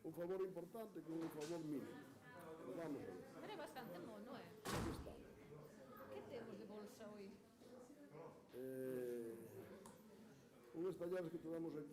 un favor importante con un favor mínimo. Pero vamos a ver. Pero é bastante mono, Aquí está. Que temos de bolsa hoy? Unhas talleres que tenemos aquí